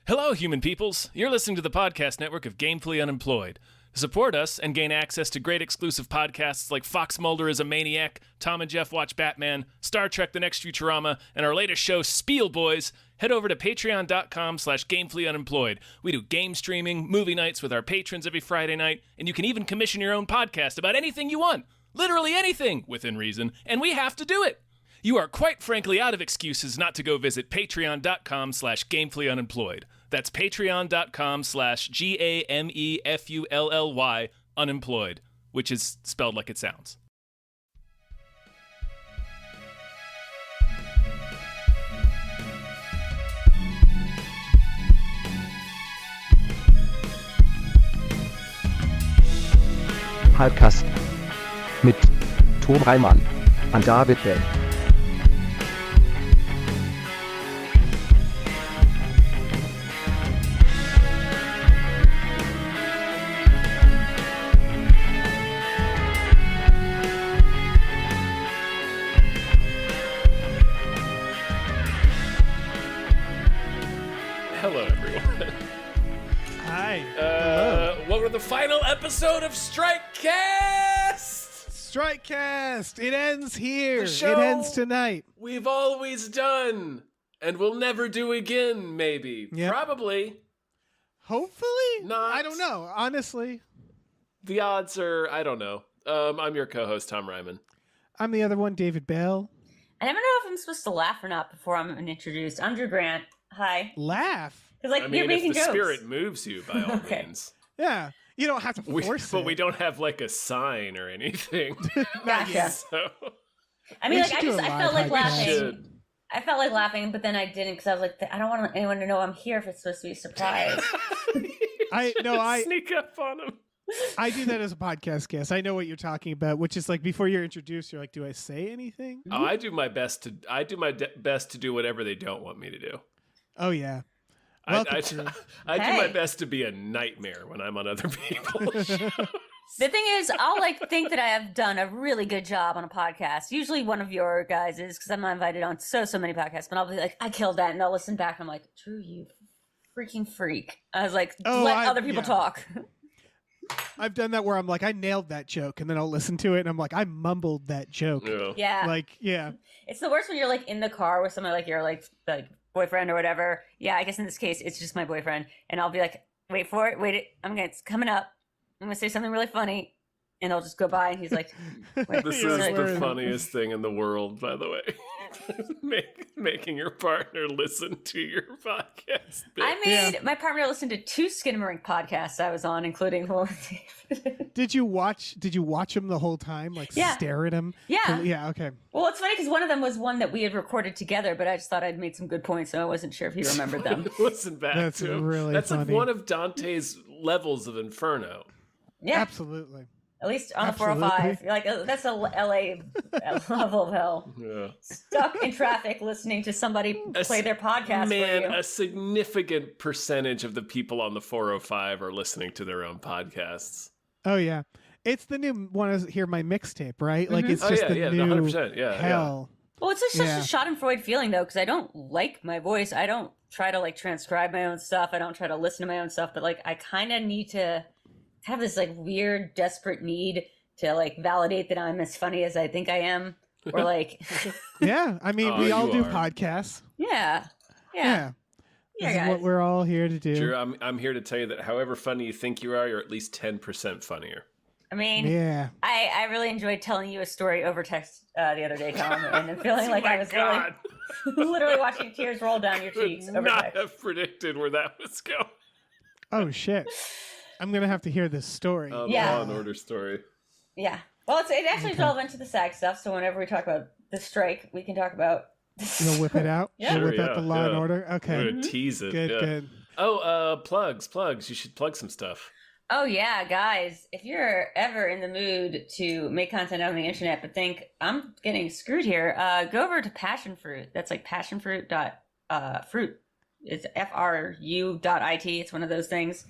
Hello, human peoples. You're listening to the podcast network of Gamefully Unemployed. To support us and gain access to great exclusive podcasts like Fox Mulder is a Maniac, Tom and Jeff Watch Batman, Star Trek The Next Futurama, and our latest show, Spiel Boys, head over to patreon.com/gamefullyunemployed. We do game streaming, movie nights with our patrons every Friday night, and you can even commission your own podcast about anything you want. Literally anything, within reason, and we have to do it. You are quite frankly out of excuses not to go visit patreon.com/gamefullyunemployed. That's patreon.com/GAMEFULLY unemployed, which is spelled like it sounds. Halbkast mit Tom Reimann und David Bell. Hello, everyone. Hi. What were the final episode of STRIKEcast? STRIKEcast. It ends here. The show It ends tonight. We've always done, and we'll never do again, maybe. Yep. Probably. Hopefully? Not. I don't know. Honestly. The odds are, I don't know. I'm your co-host, Tom Ryman. I'm the other one, David Bell. I never know if I'm supposed to laugh or not before I'm introduced. I'm Drew Grant. Hi. Laugh. Because I you're mean, if making the jokes. spirit moves you, by all Okay. means. Yeah. You don't have to force But it. we don't have, like, a sign or anything. Gotcha. So, I mean, We like should do a I live felt like podcast. laughing. should. I felt like laughing, but then I didn't because I was like, I don't want anyone to know I'm here if it's supposed to be a surprise. I Sneak up on him. I do that as a podcast guest. I know what you're talking about, which is like before you're introduced, you're like, do I say anything? Oh, I do my best to best to do whatever they don't want me to do. Oh, yeah. I Welcome, do Drew. my Hey. best to be a nightmare when I'm on other people's shows. The thing is, I'll think that I have done a really good job on a podcast. Usually one of your guys is, because I'm not invited on so many podcasts, but I'll be like, I killed that, and they'll listen back, and I'm like, Drew, you freaking freak. I was like, let other people talk. I've done that where I'm like, I nailed that joke, and then I'll listen to it, and I'm like, I mumbled that joke. Yeah. Yeah. Like, yeah. It's the worst when you're like in the car with someone like your like boyfriend or whatever. Yeah, I guess in this case it's just my boyfriend, and I'll be like, wait for it, it's coming up. I'm gonna say something really funny, and I'll just go by, and he's like, wait. This You're is like, the funniest thing in the world, by the way. Making your partner listen to your podcast. I made my partner listen to 2 Skinamarink podcasts I was on, including the one with David. Did you watch him the whole time? Like stare at him? Yeah. Yeah, okay. Well, it's funny because one of them was one that we had recorded together, but I just thought I'd made some good points, so I wasn't sure if he remembered them. Listen back That's to him. really That's funny. like one of Dante's levels of Inferno. Yeah, Absolutely. at least on Absolutely. the 405. You're like, that's a LA level of hell. Yeah. Stuck in traffic listening to somebody play their podcast Man, for you. a significant percentage of the people on the 405 are listening to their own podcasts. Oh yeah, it's the new want to hear my mixtape, right? Like it's Oh, just yeah, the yeah, new 100%, yeah, hell. Well, it's just such Yeah. a Schadenfreude feeling, though, because I don't like my voice. I don't try to, like, transcribe my own stuff. I don't try to listen to my own stuff. But, like, I kind of need to have this, like, weird, desperate need to, like, validate that I'm as funny as I think I am. Or, like, Yeah, I mean Oh, we all you do are. podcasts. yeah. Yeah, Yeah, this is guys. what we're all here to do. Drew, I'm here to tell you that however funny you think you are, you're at least 10% funnier. I mean, Yeah, I really enjoyed telling you a story over text the other day, Tom, and then feeling like I was God. really, literally watching tears roll down your Could cheeks over not text. have predicted where that was going. Oh shit! I'm gonna have to hear this story. Yeah. Law and Order story. Yeah. Well, it actually is Okay. relevant to the SAG stuff, so whenever we talk about the strike, we can talk about... You'll whip it out. Yeah. You'll whip Sure, out the yeah, Law and yeah. Order. I'm Okay, gonna tease it. good, yeah. good. Oh, plugs. You should plug some stuff. Oh yeah, guys, if you're ever in the mood to make content on the internet but think I'm getting screwed here, go over to Passion Fruit. That's like passionfruit.fruit. It's FRU.IT. It's one of those things.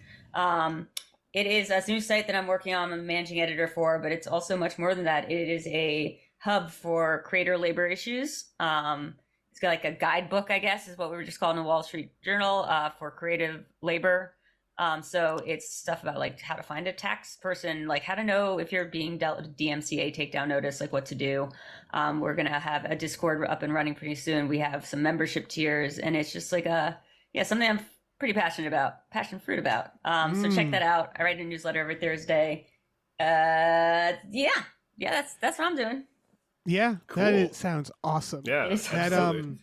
It is a new site that I'm working on. I'm a managing editor for, but it's also much more than that. It is a hub for creator labor issues. it's got like a guidebook, I guess, is what we were just calling the Wall Street Journal for creative labor. So it's stuff about like how to find a tax person, like how to know if you're being dealt with a DMCA takedown notice, like what to do. We're going to have a Discord up and running pretty soon. We have some membership tiers, and it's just like something I'm pretty passionate about, passion fruit about. So check that out. I write a newsletter every Thursday. That's what I'm doing. Yeah, Cool. sounds awesome. Yeah, That absolutely.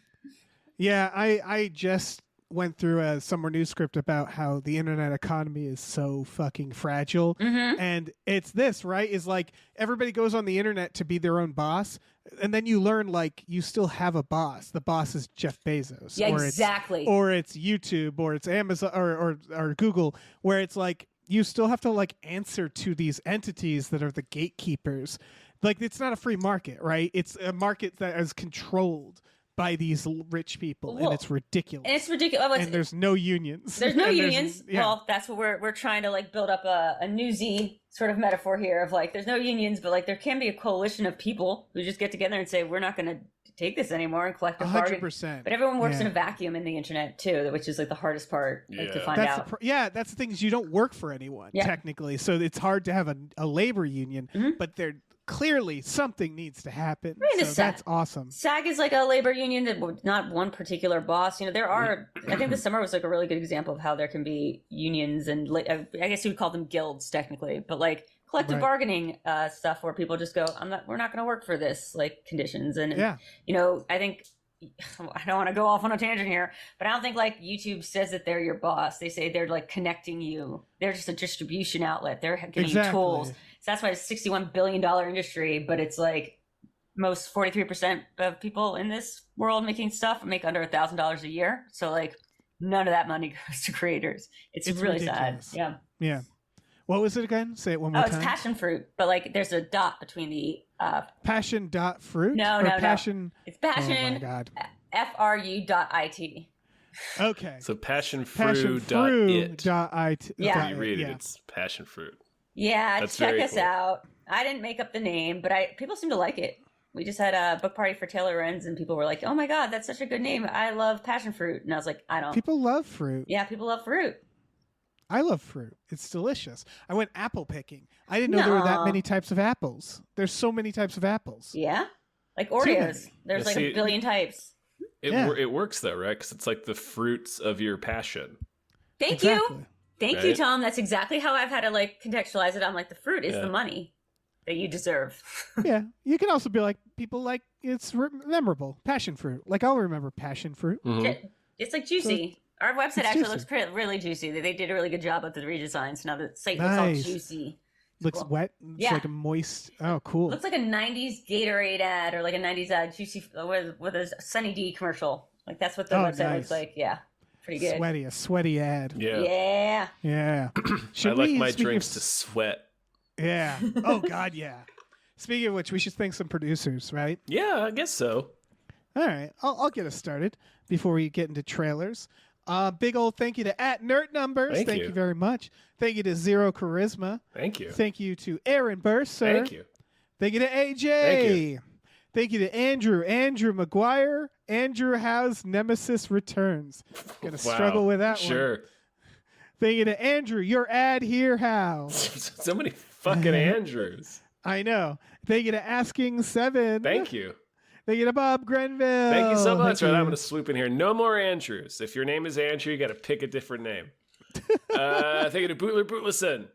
I just went through a summer news script about how the internet economy is so fucking fragile. And it's this, right? Is like everybody goes on the internet to be their own boss, and then you learn like you still have a boss. The boss is Jeff Bezos. Yeah, or exactly. Or it's YouTube, or it's Amazon, or Google, where it's like you still have to like answer to these entities that are the gatekeepers. Like, it's not a free market, right? It's a market that is controlled by these rich people, and it's ridiculous. And it's ridiculous. And there's no unions. There's no And unions. yeah. Well, that's what we're trying to like build up a newsy sort of metaphor here of like there's no unions, but like there can be a coalition of people who just get together and say we're not going to take this anymore and collective bargain. 100%. But everyone works in a vacuum in the internet too, which is like the hardest part like, to find out. That's the thing is you don't work for anyone technically, so it's hard to have a labor union, but they're clearly something needs to happen. So that's awesome. SAG is like a labor union that not one particular boss. You know, there are. I think this summer was like a really good example of how there can be unions and I guess you would call them guilds technically, but like collective bargaining stuff where people just go, we're not going to work for this like conditions. And you know, I think. I don't want to go off on a tangent here, but I don't think like YouTube says that they're your boss. They say they're like connecting you. They're just a distribution outlet. They're giving you tools. So that's why it's a $61 billion industry, but it's like most 43% of people in this world making stuff make under $1,000 a year. So like none of that money goes to creators. It's really ridiculous. sad. Yeah. Yeah. What was it again? Say it one more time. Oh, it's passion fruit, but like there's a dot between the passion dot fruit. No. Passion. It's passion. Oh my God. FRU.IT. Okay. So passionfruit.it. Yeah. You read it. It's passion fruit. Yeah, That's check very us cool. out. I didn't make up the name, but people seem to like it. We just had a book party for Taylor Renz, and people were like, "Oh my God, that's such a good name! I love passion fruit." And I was like, "I don't." People love fruit. Yeah, people love fruit. I love fruit. It's delicious. I went apple picking. I didn't know there were that many types of apples. There's so many types of apples. Yeah, like Oreos. There's like a billion types. It works though, right? Because it's like the fruits of your passion. Thank you, Tom. That's exactly how I've had to like contextualize it. I'm like, the fruit is the money that you deserve. Yeah, you can also be like, people like it's memorable. Passion fruit. Like, I'll remember passion fruit. It's like juicy. Our website actually looks really juicy. They did a really good job with the redesign. So now the site looks all juicy. Looks cool. wet. It's like a moist. Oh, cool. Looks like a 90s Gatorade ad or like a 90s juicy with a Sunny D commercial. Like that's what the website looks like. Yeah. Pretty good. A sweaty ad. Yeah. Yeah. I like my drinks to sweat. Yeah. Oh, God, yeah. Speaking of which, we should thank some producers, right? Yeah, I guess so. All right. I'll get us started before we get into trailers. Big old thank you to @NerdNumbers. Thank you very much. Thank you to Zero Charisma. Thank you. Thank you to Aaron Burser. Thank you. Thank you to AJ. Thank you. Thank you to Andrew McGuire. Andrew Howe's Nemesis Returns. Gonna struggle with that one. Sure. Thank you to Andrew. Your ad here, How? So many fucking Andrews. I know. Thank you to Asking Seven. Thank you. Thank you to Bob Grenville. Thank you so much. Thank Right, I'm you. going to swoop in here. No more Andrews. If your name is Andrew, you got to pick a different name. Thank you to Bootler Bootlison.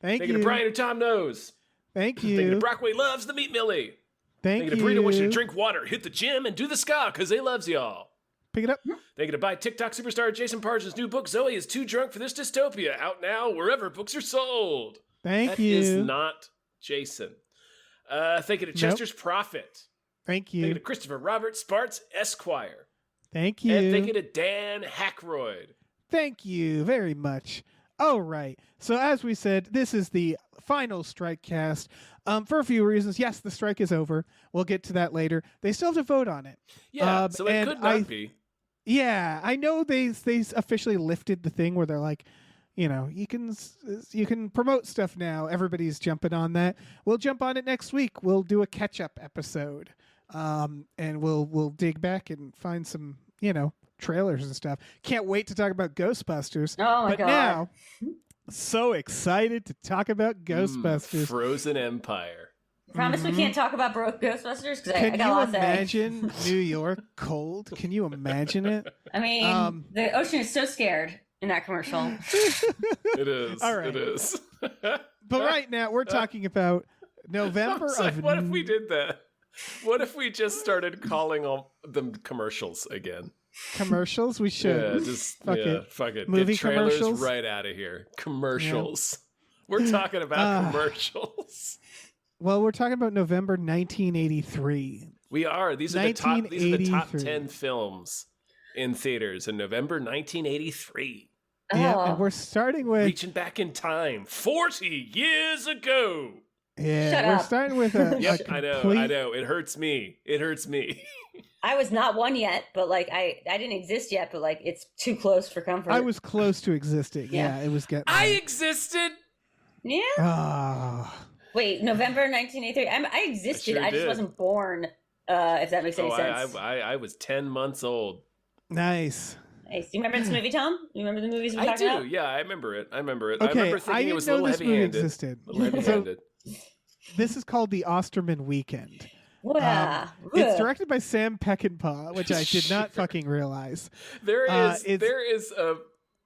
Thank Thank you you to Brian who Tom knows. Thank Thank you you. to Brockway loves the Meat Millie. Thank Thank you to Burrito wants you to drink water, hit the gym, and do the ska because they loves y'all. Pick it up. Thank you to buy TikTok superstar Jason Parge's new book, Zoe is Too Drunk for This Dystopia, out now wherever books are sold. Thank you. That is not Jason. Thank you to Chester's Prophet. Thank you. Thank you to Christopher Robert Sparts Esquire. Thank you. And thank you to Dan Hackroyd. Thank you very much. All right. So as we said, this is the final STRIKEcast. For a few reasons. Yes, the strike is over. We'll get to that later. They still have to vote on it. Yeah, so it could not be. Yeah, I know they officially lifted the thing where they're like, you can promote stuff now. Everybody's jumping on that. We'll jump on it next week. We'll do a catch-up episode. and we'll dig back and find some, trailers and stuff. Can't wait to talk about Ghostbusters. Oh my but God. now, so excited to talk about Ghostbusters. Frozen Empire. Promise we can't talk about Ghostbusters because I Can got a you lot to say. imagine New York cold? Can you imagine it? I mean, the ocean is so scared in that commercial. It is. All right. It is. But right now, we're talking about November Like, of. what if we did that? What if we just started calling all them commercials again? Commercials? We should. Yeah, just Fuck it. fuck it. Movie Get trailers commercials? right out of here. Commercials. We're talking about commercials. Well, we're talking about November 1983. We are. These are the top 1983. 10 films in theaters in November 1983. Yeah, Oh. and we're starting with. Reaching back in time 40 years ago. Yeah, Shut we're up. starting with a. Yep, a I know. complete- It hurts me. It hurts me. I was not one yet, but like I didn't exist yet, but like it's too close for comfort. I was close to existing. Yeah. Yeah, it was getting. I existed. Yeah. Ah. Wait, November 1983. I existed. sure I just did. wasn't born. If that makes any sense. I was 10 months old. Nice. Nice. Do you remember this movie, Tom? You remember the movies we I talked do. about? Yeah, I remember it. I remember it. Okay, I remember I thinking didn't it was a know little this movie heavy-handed. existed. A little So heavy-handed. this is called the Osterman Weekend. Wow. It's directed by Sam Peckinpah, which I did not fucking realize. There it's- there is a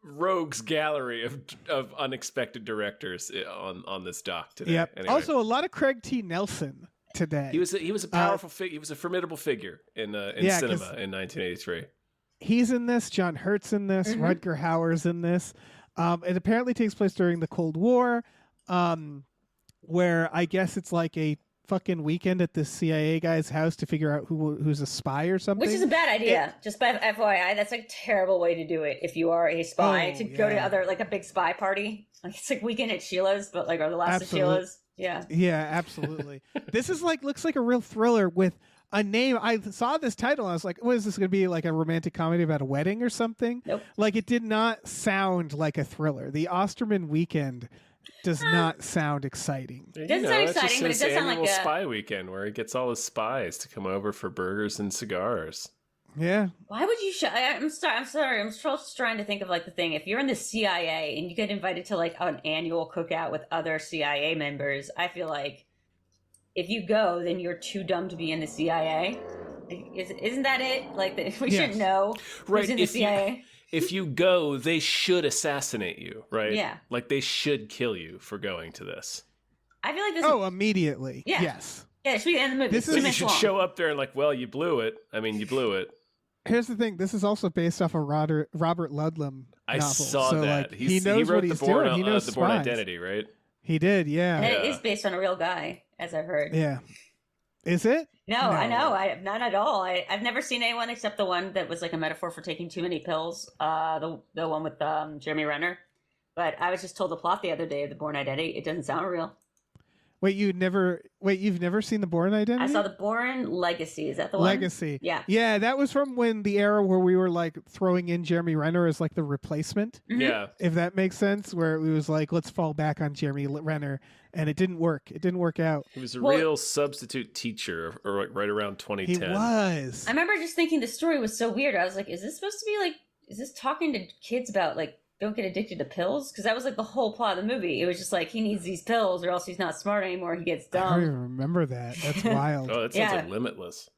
rogues gallery of unexpected directors on this doc today. Yep. Anyway. Also, a lot of Craig T. Nelson today. he was a powerful figure. He was a formidable figure in Yeah, cinema 'cause- in 1983. He's in this. John Hurt's in this. Mhm. Rutger Hauer's in this. It apparently takes place during the Cold War, where I guess it's like a fucking weekend at this CIA guy's house to figure out who's a spy or something. Which is a bad idea. Just by FYI, that's like a terrible way to do it if you are a spy, Oh, to go to yeah. other like a big spy party. Like it's like Weekend at Sheila's, but like or the last Absolute- of Sheila's. Yeah. Yeah, absolutely. This is looks like a real thriller with a name. I saw this title and I was like, what is this going to be, like a romantic comedy about a wedding or something? Nope. Like, it did not sound like a thriller. The Osterman Weekend does not sound exciting. Doesn't sound it's just exciting, but it his does sound like annual a- spy weekend where he gets all his spies to come over for burgers and cigars. Yeah. Why would you? I'm sorry. I'm just trying to think of like the thing. If you're in the CIA and you get invited to like an annual cookout with other CIA members, I feel like if you go, then you're too dumb to be in the CIA. Isn't that it? Like we Yes. should know Right, who's in the if you- CIA. If you go, they should assassinate you, right? Yeah. Like they should kill you for going to this. I feel like this. Oh, immediately. Yeah. Yes. Yeah, it should be the end of the movie. This It's is- 2 You minutes should long. show up there and like, well, you blew it. I mean, you blew it. Here's the thing. This is also based off a Robert Ludlum I novel. saw so, that. Like, he knows wrote what he's the Born, doing. He knows the Born spies. Identity, right? He did, And yeah. it Yeah. is based on a real guy, as I've heard. Yeah. Is it? No, I No. know. Not at all. I've never seen anyone except the one that was like a metaphor for taking too many pills. The one with Jeremy Renner. But I was just told the plot the other day of The Born Identity. It doesn't sound real. Wait, you've never seen The Bourne Identity? I saw The Born Legacy. Is that the one? Legacy. Yeah. Yeah, that was from when the era where we were like throwing in Jeremy Renner as like the replacement, Mhm. Yeah. if that makes sense, where it was like, let's fall back on Jeremy Renner. And it didn't work. It didn't work out. He was a Well- real substitute teacher or right around He 2010. was. I remember just thinking the story was so weird. I was like, is this supposed to be like, is this talking to kids about like, don't get addicted to pills? Because that was like the whole plot of the movie. It was just like, he needs these pills or else he's not smart anymore. He gets I don't dumb. even remember that. That's wild. Oh, that sounds Yeah. like Limitless.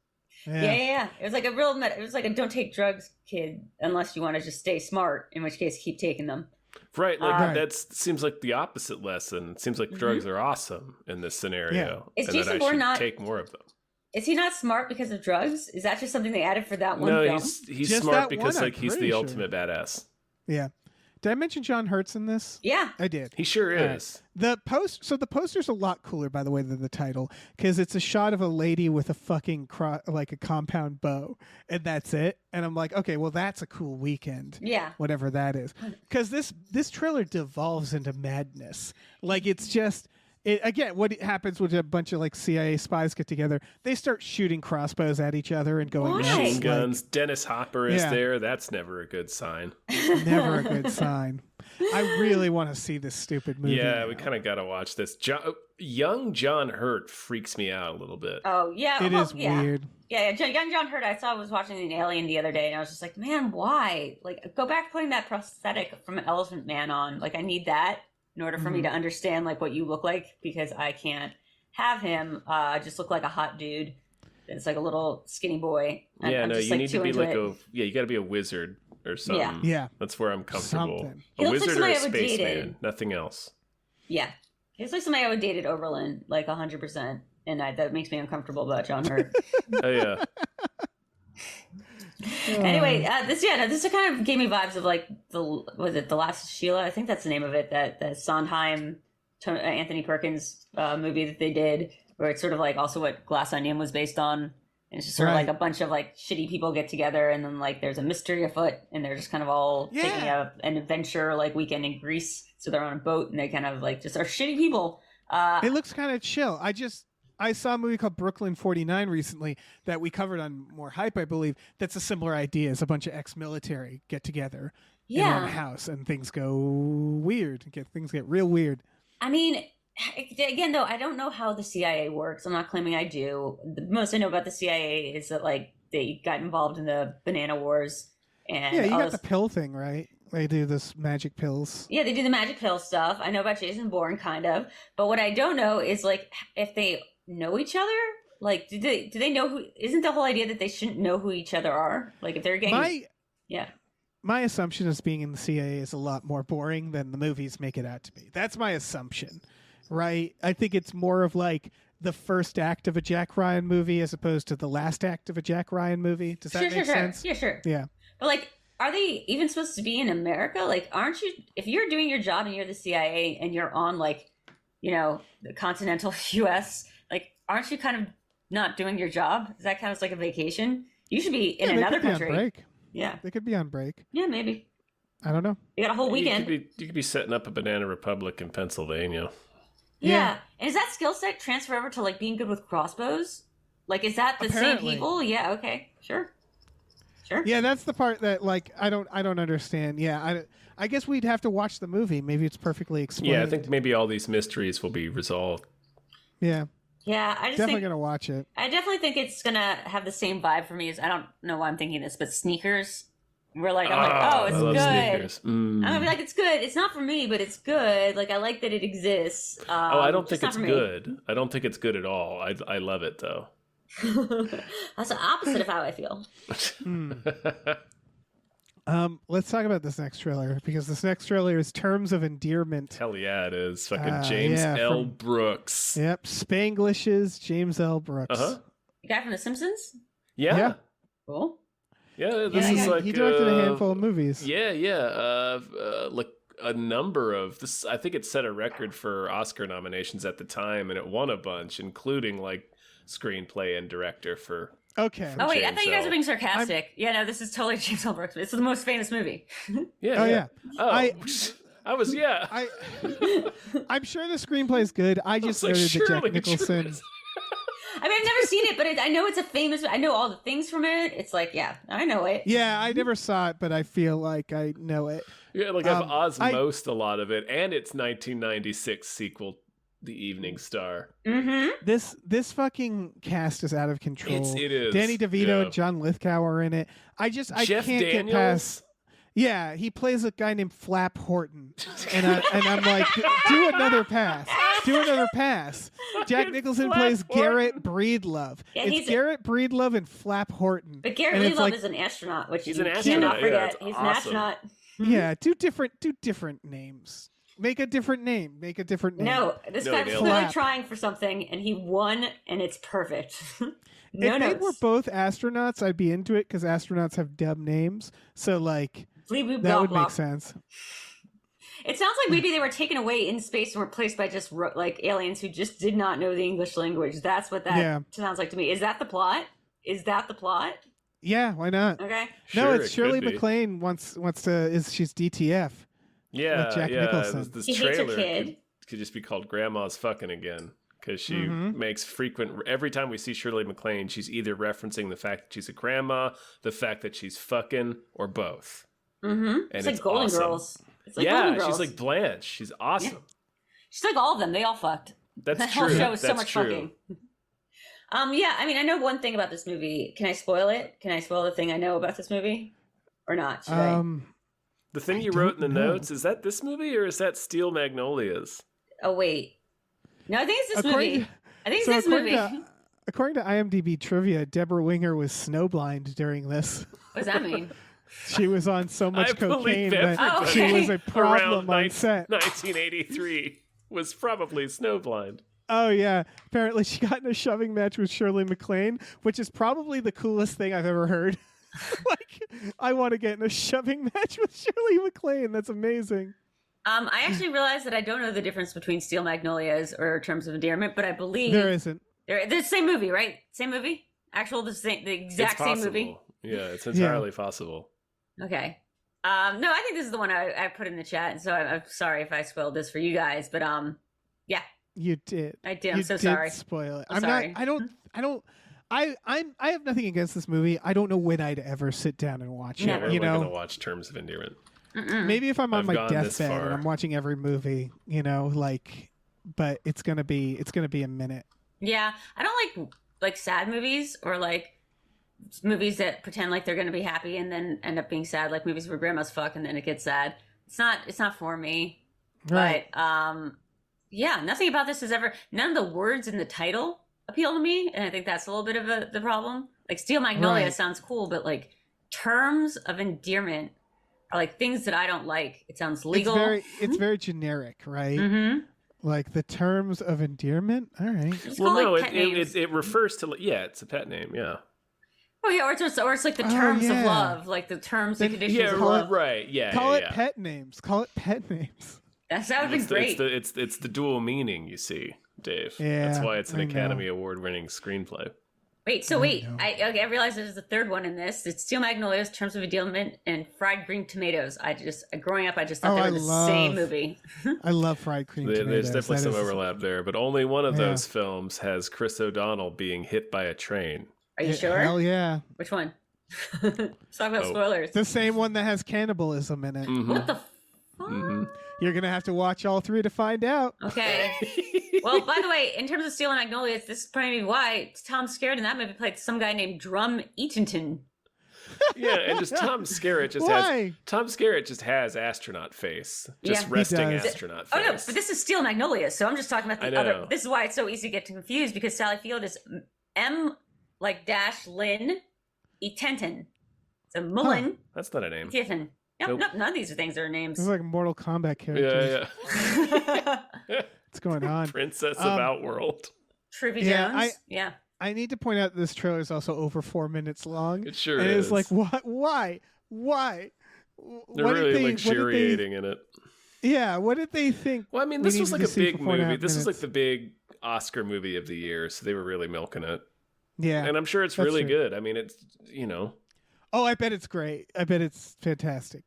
Yeah. It was like it was like a don't take drugs, kid, unless you want to just stay smart, in which case keep taking them. Right, like Right. that seems like the opposite lesson. It seems like drugs are awesome in this scenario, Is and Jason that I Bourne should not- take more of them. Is he not smart because of drugs? Is that just something they added for that one No, film? he's Just smart that because one, I'm like he's pretty the sure. ultimate badass. Yeah. Did I mention John Hurt's in this? Yeah. I did. He sure All right. is. The poster's a lot cooler, by the way, than the title, because it's a shot of a lady with a fucking like a compound bow, and that's it. And I'm like, okay, well, that's a cool weekend, Yeah. whatever that is. Because this trailer devolves into madness. Like, it's just again, what happens when a bunch of like CIA spies get together? They start shooting crossbows at each other and going Why? nuts. Machine Like, guns. Dennis Hopper is Yeah. there. That's never a good sign. never a good sign. I really want to see this stupid movie. Yeah, now. we kind of got to watch this. young John Hurt freaks me out a little bit. Oh yeah, It is weird. Yeah, young John Hurt. I was watching an Alien the other day, and I was just like, man, why? Like, go back to putting that prosthetic from Elephant Man on. Like, I need that in order for me to understand like what you look like, because I can't have him just look like a hot dude. It's like a little skinny boy. Yeah, no, just, you need to be like it. you got to be a wizard or something. Yeah. That's where I'm comfortable. Something. A He looks like wizard or a somebody I would date spaceman, nothing else. Yeah, it's like somebody I would date at Oberlin, like 100%, and that makes me uncomfortable about John Hurt. Oh yeah. Anyway, this kind of gave me vibes of like The Last Sheila? I think that's the name of it. That Sondheim, Anthony Perkins movie that they did, where it's sort of like also what Glass Onion was based on. And it's just sort of like a bunch of like shitty people get together, and then like there's a mystery afoot, and they're just kind of all taking an adventure like weekend in Greece. So they're on a boat, and they kind of like just are shitty people. It looks kind of chill. I saw a movie called Brooklyn 49 recently that we covered on More Hype, I believe. That's a similar idea. It's a bunch of ex-military get together in one house, and things go weird. Things get real weird. I mean, again, though, I don't know how the CIA works. I'm not claiming I do. The most I know about the CIA is that like they got involved in the banana wars. And you got the pill thing, right? They do this magic pills. Yeah, they do the magic pill stuff. I know about Jason Bourne, kind of. But what I don't know is like if they know each other. Like, do they know who? Isn't the whole idea that they shouldn't know who each other are? Like, if they're getting my assumption is being in the CIA is a lot more boring than the movies make it out to be. That's my assumption, right? I think it's more of like the first act of a Jack Ryan movie as opposed to the last act of a Jack Ryan movie. Does that make sense? Yeah, sure. Yeah. But like, are they even supposed to be in America? Like, aren't you? If you're doing your job and you're the CIA and you're on like, the continental U.S., like, aren't you kind of not doing your job? Is that kind of like a vacation? You should be in another country. On break. Yeah, they could be on break. Yeah, maybe. I don't know. You got a whole weekend. You could be setting up a Banana Republic in Pennsylvania. Yeah. And is that skill set transfer over to like being good with crossbows? Like, is that the same people? Yeah. Okay. Sure. Yeah, that's the part that like I don't understand. Yeah, I guess we'd have to watch the movie. Maybe it's perfectly explained. Yeah, I think maybe all these mysteries will be resolved. Yeah. Yeah, I just definitely gonna watch it. I definitely think it's gonna have the same vibe for me as, I don't know why I'm thinking this, but Sneakers. I'm like, oh, it's good. Sneakers. I'm gonna be like, it's good. It's not for me, but it's good. Like, I like that it exists. I don't think it's good. I don't think it's good at all. I love it though. That's the opposite of how I feel. Let's talk about this next trailer, because this next trailer is Terms of Endearment. Hell yeah, it is. Fucking James L. Brooks. Yep, Spanglish's James L. Brooks. Uh-huh. The guy from The Simpsons? Yeah. Cool. Yeah, this is like he directed a handful of movies. Yeah. Like a number of this. I think it set a record for Oscar nominations at the time, and it won a bunch, including like screenplay and director for. Okay. Oh wait, James I thought you guys were being sarcastic. Yeah, no, this is totally James L. Brooks. It's the most famous movie. Yeah. Oh, I'm sure the screenplay is good. I just noted that Jack Nicholson. I mean, I've never seen it, but I know it's a famous. I know all the things from it. It's like, yeah, I know it. Yeah, I never saw it, but I feel like I know it. Yeah, like I've osmosed a lot of it, and its 1996 sequel, The Evening Star. Mm-hmm. This fucking cast is out of control. It is. Danny DeVito, and John Lithgow are in it. I can't get past. Yeah, he plays a guy named Flap Horton, and I'm like, do another pass. Do another pass. Jack Nicholson plays Garrett Breedlove. Yeah, it's Garrett Breedlove and Flap Horton. But Garrett Breedlove is an astronaut, which he's you an astronaut. cannot forget. Yeah, he's awesome. an astronaut. Yeah, do different names. Make a different name. No, this guy's clearly trying for something, and he won, and it's perfect. If they were both astronauts, I'd be into it, because astronauts have dumb names. So like, that would make sense. It sounds like maybe they were taken away in space and replaced by just like aliens who just did not know the English language. That's what that sounds like to me. Is that the plot? Yeah, why not? Okay. No, it's Shirley MacLaine wants to. She's DTF? Yeah, with Jack Nicholson. This he trailer hates her kid. could just be called Grandma's Fucking Again, because she makes frequent. Every time we see Shirley MacLaine, she's either referencing the fact that she's a grandma, the fact that she's fucking, or both. Mm-hmm. And it's like Golden awesome. Girls. It's like Golden Girls. She's like Blanche. She's awesome. Yeah. She's like all of them. They all fucked. That's That true. whole show was so That's much true. fucking. Yeah, I mean, I know one thing about this movie. Can I spoil it? Can I spoil the thing I know about this movie? Or not? Should I? The thing I you wrote in the don't know. notes, is that this movie or is that Steel Magnolias? Oh, wait. No, I think it's this According movie. to- I think it's So this movie. according to IMDb trivia, Deborah Winger was snowblind during this. What does that mean? She was on so much I cocaine believe that everybody she was a Around problem on set. 1983 was probably snowblind. Oh yeah, apparently she got in a shoving match with Shirley MacLaine, which is probably the coolest thing I've ever heard. Like, I want to get in a shoving match with Shirley MacLaine. That's amazing. I actually realized that I don't know the difference between Steel Magnolias or Terms of Endearment, but I believe There isn't. they're the same movie, right? Same movie? The exact same movie? Yeah, it's entirely possible. Okay. No, I think this is the one I put in the chat, so I'm sorry if I spoiled this for you guys, but yeah, You did. I did. I'm You so did sorry. Spoil it. I'm I'm sorry. not. I have nothing against this movie. I don't know when I'd ever sit down and watch Yeah, it. we're You going to know, watch Terms of Endearment. maybe if I'm on I've my gone this deathbed and far. I'm watching every movie, you know, like, but it's gonna be a minute. Yeah, I don't like sad movies or like movies that pretend like they're going to be happy and then end up being sad, like movies where grandmas fuck and then it gets sad. It's not for me. Right. But yeah, nothing about this is ever. None of the words in the title appeal to me, and I think that's a little bit of the problem. Like Steel Magnolia Right. sounds cool, but like Terms of Endearment are like things that I don't like. It sounds legal. It's very generic, right? Mm-hmm. Like the terms of endearment. All right. It's Well, called, no, like, pet names. it refers to, it's a pet name, yeah. Oh yeah, or it's like the Oh, terms yeah. of love, like the terms and Then- conditions Yeah, of love. right, yeah. Call yeah, it yeah. pet names. Call it pet names. That would be It's great. it's the dual meaning, you see, Dave. Yeah, That's why it's an I know. Academy Award-winning screenplay. Wait, know. I realized there's a third one in this. It's Steel Magnolias, Terms of Endearment, and Fried Green Tomatoes. Growing up, I just thought Oh, they I were the love- same movie. I love fried cream tomatoes. There's definitely That some is- overlap there, but only one of Yeah. those films has Chris O'Donnell being hit by a train. Are you sure? Hell yeah. Which one? Let's talk about Oh. spoilers. The same one that has cannibalism in it. Mhm. What the fuck? Mhm. You're gonna have to watch all three to find out. Okay. Well, by the way, in terms of Steel Magnolias, this is probably why Tom Skerritt in that movie played some guy named Drum Eatonton. Yeah, and just Tom Skerritt just has astronaut face, just Yeah. He resting does. astronaut face. Oh no, but this is Steel Magnolias, so I'm just talking about I the know. other. This is why it's so easy to get confused because Sally Field is M like dash Lynn Eatonton. So Mullen That's not a name. Eatonton. Nope. Nope, none of these things are names. It's like Mortal Kombat characters. Yeah, What's going on? Princess of Um, Outworld. Trippy Yeah, Jones. Yeah. I need to point out that this trailer is also over 4 minutes long. It sure and is. it's like, what? Why? They're What really did they- luxuriating in it. Yeah, what did they think? Well, I mean, we this was needed like to a see big for 4.5 movie. This was like minutes? the big Oscar movie of the year, so they were really milking it. Yeah. And I'm sure it's That's really true. good. I mean, it's, Oh, I bet it's great. I bet it's fantastic.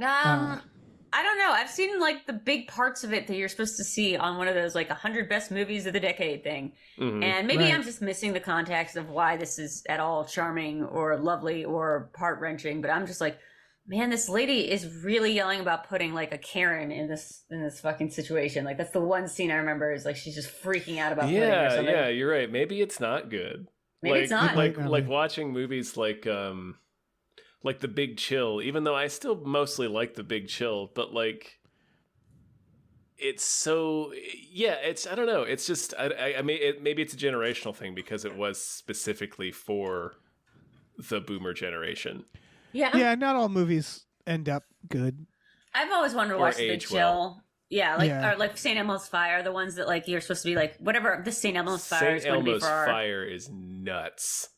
I don't know. I've seen like the big parts of it that you're supposed to see on one of those like 100 best movies of the decade thing. mhm. And maybe Right. I'm just missing the context of why this is at all charming or lovely or heart wrenching. But I'm just like, man, this lady is really yelling about putting like a Karen in this fucking situation. Like that's the one scene I remember is like she's just freaking out about putting or yeah, something. yeah, you're right. Maybe it's not good. Maybe it's not. Like, Might not like be. watching movies like The Big Chill, even though I still mostly like The Big Chill, but like it's so, yeah, it's, I don't know. It's just, I mean, maybe it's a generational thing because it was specifically for the boomer generation. Yeah. Yeah, not all movies end up good. I've always wanted to Or watch The Big age Chill. well. Yeah, like Yeah. or like St. Elmo's Fire, the ones that like you're supposed to be like whatever this St. Elmo's Fire is St. going to be Elmo's for our. Fire is nuts.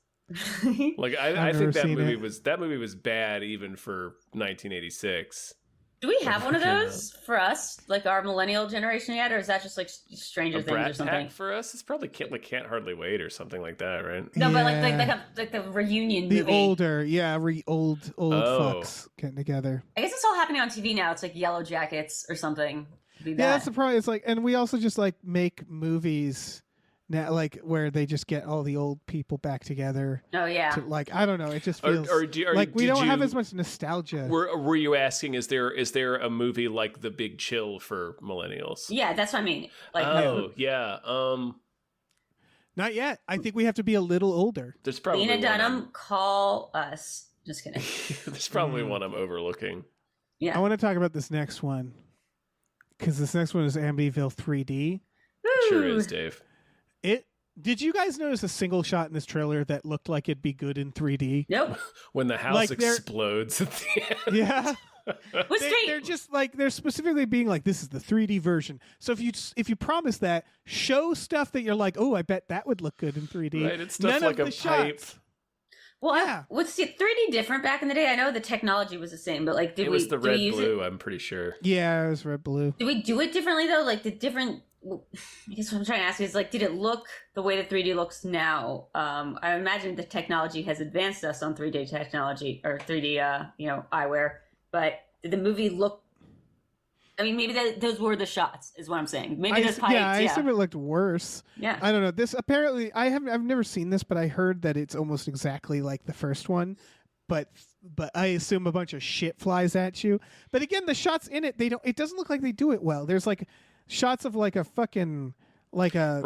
Like I I've think never seen that movie was bad even for 1986. Do we have one of Yeah. those for us, like our millennial generation yet, or is that just like Stranger A Things or Brat something? Pack for us, it's probably can't hardly wait or something like that, right? No, but Yeah. like the reunion The movie. older, yeah, old Oh. fucks getting together. I guess it's all happening on TV now. It's like Yellow Jackets or something. It'd be Yeah, that. that's the problem. It's like, and we also just like make movies now, like where they just get all the old people back together. Oh yeah. To, like I don't know, it just feels Or we don't have as much nostalgia. Were you asking? Is there a movie like The Big Chill for millennials? Yeah, that's what I mean. Like, yeah. Not yet. I think we have to be a little older. There's probably Lena Dunham, call us. Just kidding. There's probably one I'm overlooking. Yeah. I want to talk about this next one because this next one is Amityville 3D. Sure is, Dave. Did you guys notice a single shot in this trailer that looked like it'd be good in 3D? Nope. When the house explodes at the end. Yeah. They're just like they're specifically being like, this is the 3D version. So if you promise that, show stuff that you're like, oh, I bet that would look good in 3D. Right, it's stuff None like of a the pipe. shots. Well, Yeah. was 3D different back in the day? I know the technology was the same, but like, It was the red blue, I'm pretty sure. Yeah, it was red blue. Did we do it differently though? Like the different. I guess what I'm trying to ask is like, did it look the way that 3D looks now? I imagine the technology has advanced us on 3D technology or 3D, eyewear. But did the movie look? I mean, maybe those were the shots, is what I'm saying. Maybe those pipes. Yeah, I assume it looked worse. Yeah, I don't know. This apparently, I've never seen this, but I heard that it's almost exactly like the first one. But I assume a bunch of shit flies at you. But again, the shots in it, it doesn't look like they do it well. There's like shots of like a fucking a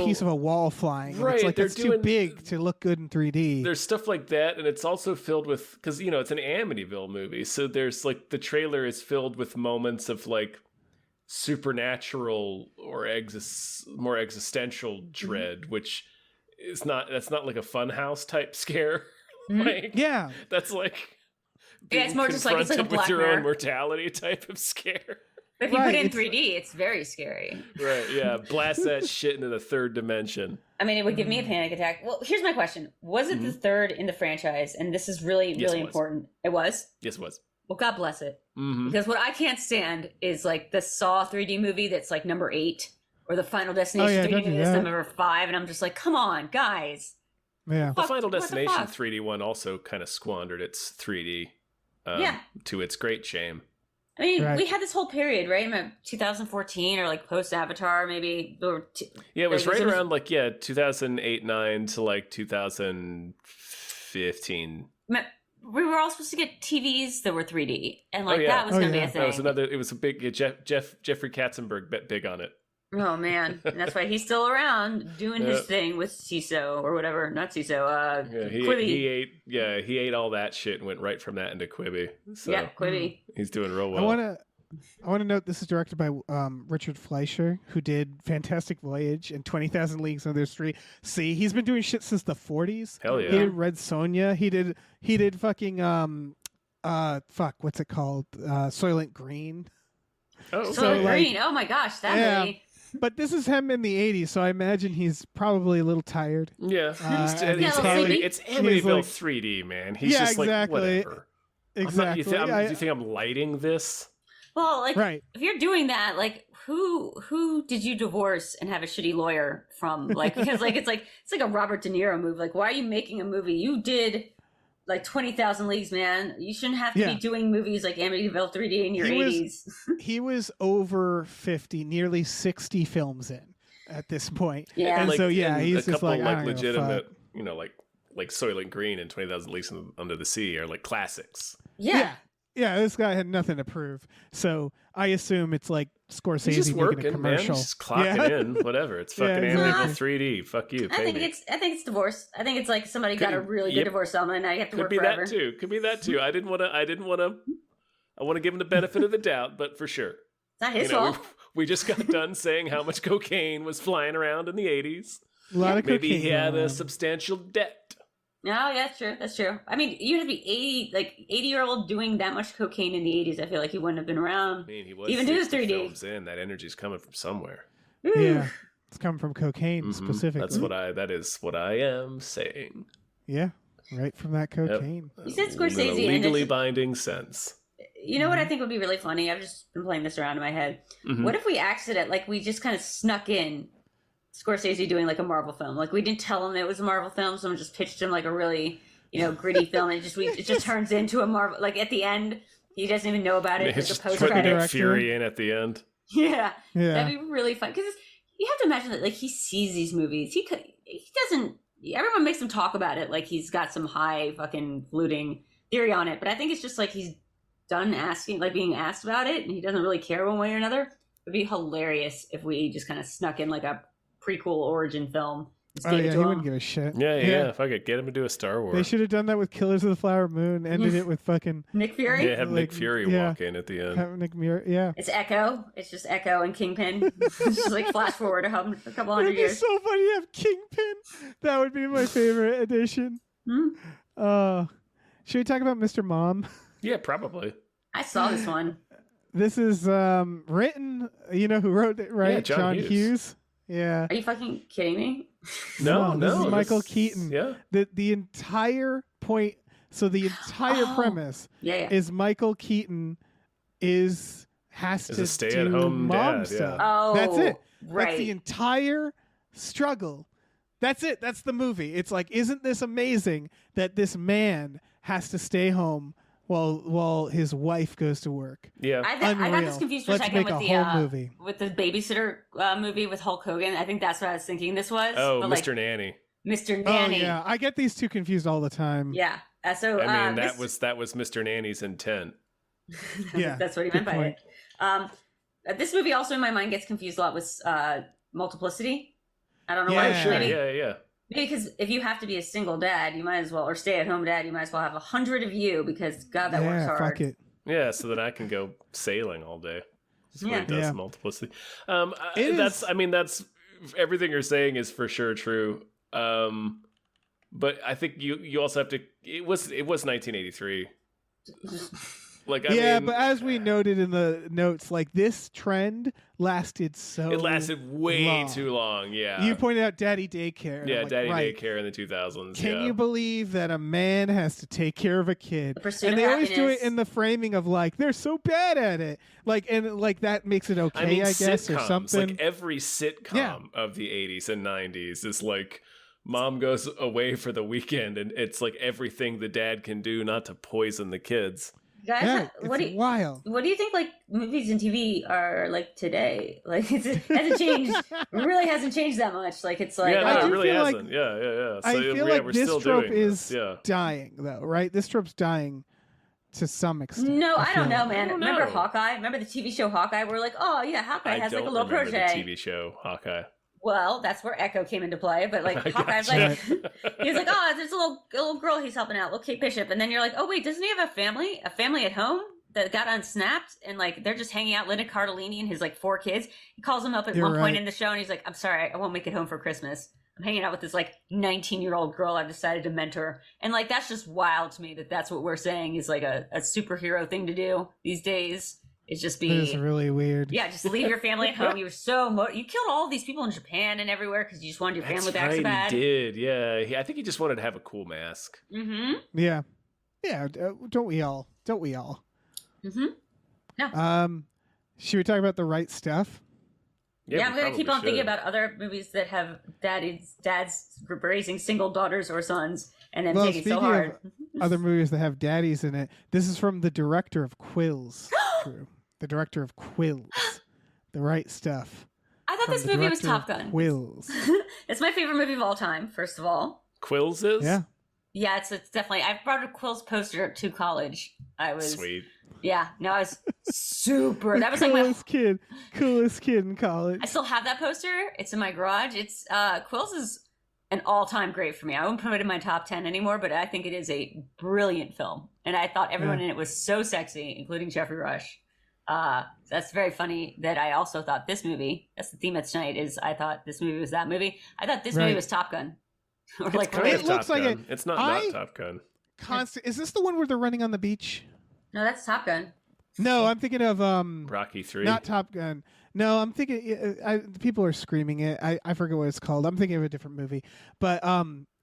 piece of a wall flying. Right, it's like it's too big to look good in 3D. There's stuff like that, and it's also filled with, because it's an Amityville movie, so there's like the trailer is filled with moments of like supernatural or more existential dread, which that's not like a funhouse type scare. Like, yeah, that's like it's more just like it's like a with Black your Mirror. own mortality type of scare. But if you put it in 3D, it's very scary. Right, yeah. Blast that shit into the third dimension. I mean, it would give me a panic attack. Well, here's my question. Was it the third in the franchise? And this is really, really important. It was? Yes, it was. Well, God bless it. Mm-hmm. Because what I can't stand is like the Saw 3D movie that's like number 8 or the Final Destination 3D movie that's number 5. And I'm just like, come on, guys. Yeah. The Final Destination 3D one also kind of squandered its 3D to its great shame. I mean, we had this whole period, right? In 2014 or like post Avatar, maybe. It was right around 2008-9 to like 2015. We were all supposed to get TVs that were 3D, and that was going to be a thing. That was another. It was a big. Jeffrey Katzenberg bet big on it. Oh man, and that's why he's still around doing his thing with CISO or whatever. Not CISO. Quibi. He ate all that shit and went right from that into Quibi. So Quibi. He's doing real well. I want to note this is directed by Richard Fleischer, who did Fantastic Voyage and 20,000 Leagues Under the Sea. See, he's been doing shit since the 40s. Hell yeah. He did Red Sonja. He did fucking what's it called? Soylent Green. Oh, Soylent Green. Oh my gosh, that movie. But this is him in the 80s, so I imagine he's probably a little tired. Yeah. It's Amityville 3D, man. He's just exactly. like, whatever. Exactly. Do you think I'm lighting this? Well, if you're doing that, who did you divorce and have a shitty lawyer from? Because it's like a Robert De Niro movie. Like, why are you making a movie? You did 20,000 Leagues, man. You shouldn't have to be doing movies like Amityville 3D in your 80s. He was over 50, nearly 60 films in at this point. Yeah. And so he's a just couple like, I don't legitimate, like Soylent Green and 20,000 Leagues Under the Sea are like classics. Yeah. Yeah, this guy had nothing to prove. So I assume it's like Scorsese He's just working, making a commercial. Man. Just clocking in, whatever. It's fucking Amityville 3D. Fuck you. I think it's divorce. I think it's like somebody got a really good divorce settlement and now you have to work forever. Could be that too. I want to give him the benefit of the doubt, but for sure. It's not his fault. We just got done saying how much cocaine was flying around in the 80s. A lot of Maybe cocaine he had a substantial debt. No, that's true. That's true. I mean, you'd have to be 80-year-old doing that much cocaine in the 80s. I feel like he wouldn't have been around. I mean, he was even do the 3D films in. That energy's coming from somewhere. Yeah, it's coming from cocaine specifically. That is what I am saying. Yeah, right from that cocaine. You said Scorsese in a legally binding sense. You know what I think would be really funny? I've just been playing this around in my head. What if we just kind of snuck in Scorsese doing like a Marvel film? Like we didn't tell him it was a Marvel film, someone just pitched him like a really, gritty film, and it just turns into a Marvel. Like at the end, he doesn't even know about it. It's just putting Nick Fury in at the end. Yeah, that'd be really fun because you have to imagine that like he sees these movies. He doesn't. Everyone makes him talk about it like he's got some high fucking fluting theory on it. But I think it's just like he's done being asked about it, and he doesn't really care one way or another. It'd be hilarious if we just kind of snuck in like a prequel origin film. Oh yeah, he wouldn't give a shit. Yeah. If I could get him to do a Star Wars, they should have done that with Killers of the Flower Moon. Ended it with fucking Nick Fury. Yeah, have Nick Fury walk in at the end. Have Nick Fury, yeah. It's Echo. It's just Echo and Kingpin. It's just like flash forward a couple hundred It'd be years. so funny to have Kingpin. That would be my favorite addition. Should we talk about Mr. Mom? Yeah, probably. I saw this one. This is written. You know who wrote it, right? Yeah, John Hughes. Yeah. Are you fucking kidding me? No. This is Michael Keaton. Yeah. The entire point. So the entire premise is Michael Keaton has to a stay-at-home do mom dad, stuff. yeah. Oh, That's it. right. That's the entire struggle. That's it. That's the movie. It's like, isn't this amazing that this man has to stay home while his wife goes to work? Yeah. I got this confused for a second with with the babysitter movie with Hulk Hogan. I think that's what I was thinking this was. Oh, but, Mr. Nanny. Mr. Nanny. Oh yeah, I get these two confused all the time. Yeah. So I mean, that was Mr. Nanny's intent. Yeah, that's what he meant by it. This movie also in my mind gets confused a lot with Multiplicity. I don't know why. Yeah. Sure. Maybe Yeah. because if you have to be a single dad, you might as well, or stay-at-home dad, you might as well have 100 of you because God, that works hard. Fuck it. Yeah, so that I can go sailing all day. That's what he does in Multiplicity. That's everything you're saying is for sure true. But I think you also have to. It was 1983. Like I mean, but as we noted in the notes, like this trend lasted it lasted way long. too long. Yeah, You pointed out Daddy Daycare. Yeah, like, Daddy right. Daycare in the 2000s. Can you believe that a man has to take care of a kid? The pursuit And of they always do happiness. it in the framing of like they're so bad at it, like and like that makes it okay, I mean, I guess, sitcoms, or something. like every sitcom of the 80s and 90s is like mom goes away for the weekend and it's like everything the dad can do not to poison the kids. Guys, it's wild. What do you think like movies and TV are like today? Like it hasn't changed. Really hasn't changed that much. Like it's like it do really feel hasn't. like- Yeah. So I feel we're like this still trope doing is this. Yeah. dying, though, right? This trope's dying to some extent. No, I don't feel know, like. man. I don't Remember know. Hawkeye? Remember the TV show Hawkeye? We're like, oh yeah, Hawkeye has like a little remember protege. the TV show Hawkeye. Well, that's where Echo came into play. But like I Hawkeye's gotcha. like, he's like, oh, there's a little girl he's helping out, little Kate Bishop, and then you're like, oh wait, doesn't he have a family at home that got unsnapped, and like they're just hanging out. Linda Cardellini and his like 4 kids. He calls them up at one point in the show, and he's like, I'm sorry, I won't make it home for Christmas. I'm hanging out with this like 19-year-old girl I've decided to mentor, and like that's just wild to me that that's what we're saying is like a superhero thing to do these days. It's just It is really weird. Yeah, just leave your family at home. You were you killed all these people in Japan and everywhere because you just wanted your family That's back so right, bad. he did. Yeah, I think he just wanted to have a cool mask. Mm-hmm. Yeah. Don't we all? Mm-hmm. Should we talk about The Right Stuff? Yeah, I'm we gonna keep probably on thinking should. about other movies that have dads raising single daughters or sons and then Well, take it so speaking hard. of other movies that have daddies in it, this is from the director of Quills. True. The director of Quills. The Right Stuff. I thought From this the movie was director Top of Gun. Quills. It's my favorite movie of all time, first of all. Quills is? Yeah. Yeah, it's definitely. I brought a Quills poster to college. I was Sweet. Yeah, no, I was super. That was like my. Coolest kid in college. I still have that poster. It's in my garage. It's Quills is an all-time great for me. I won't put it in my top 10 anymore, but I think it is a brilliant film, and I thought everyone in it was so sexy, including Jeffrey Rush. That's very funny that I also thought this movie. That's the theme of tonight. Is I thought this movie was that movie. I thought this movie was Top Gun. Or It's like kind it of looks Top like Gun. it. It's not Top Gun. Is this the one where they're running on the beach? no, that's Top Gun. No, I'm thinking of Rocky 3. not Top Gun. No, I'm thinking people are screaming it. I forget what it's called. I'm thinking of a different movie, but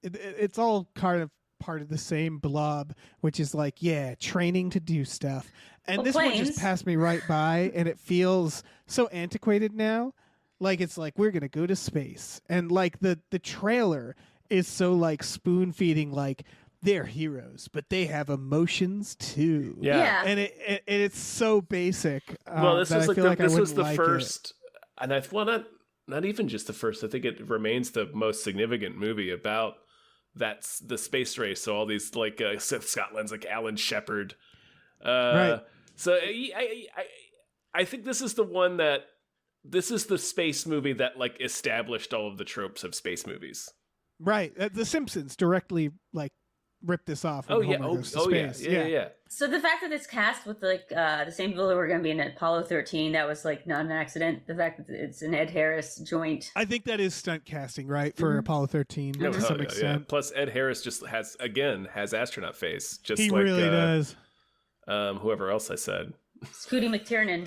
it's all kind of part of the same blob, which is like training to do stuff. And this one just passed me right by, and it feels so antiquated now. Like it's like we're gonna go to space, and like the trailer is so like spoon feeding like. They're heroes, but they have emotions too. Yeah. And it's so basic. Well, this that was I like feel the, like this I was the like first, and I well not not even just the first. I think it remains the most significant movie about that's the space race. So all these like Scotland's like Alan Shepard. Right. So I think this is the one that this is the space movie that like established all of the tropes of space movies. Right. The Simpsons directly like ripped this off. Oh when yeah. Homer goes to Oh space. yeah. So the fact that it's cast with like the same people who were going to be in Apollo 13, that was like not an accident. The fact that it's an Ed Harris joint. I think that is stunt casting, right, for Apollo 13 Oh, to some extent. Yeah. Plus, Ed Harris just has astronaut face. Just He like, really does. Whoever else I said. Scooty McTiernan.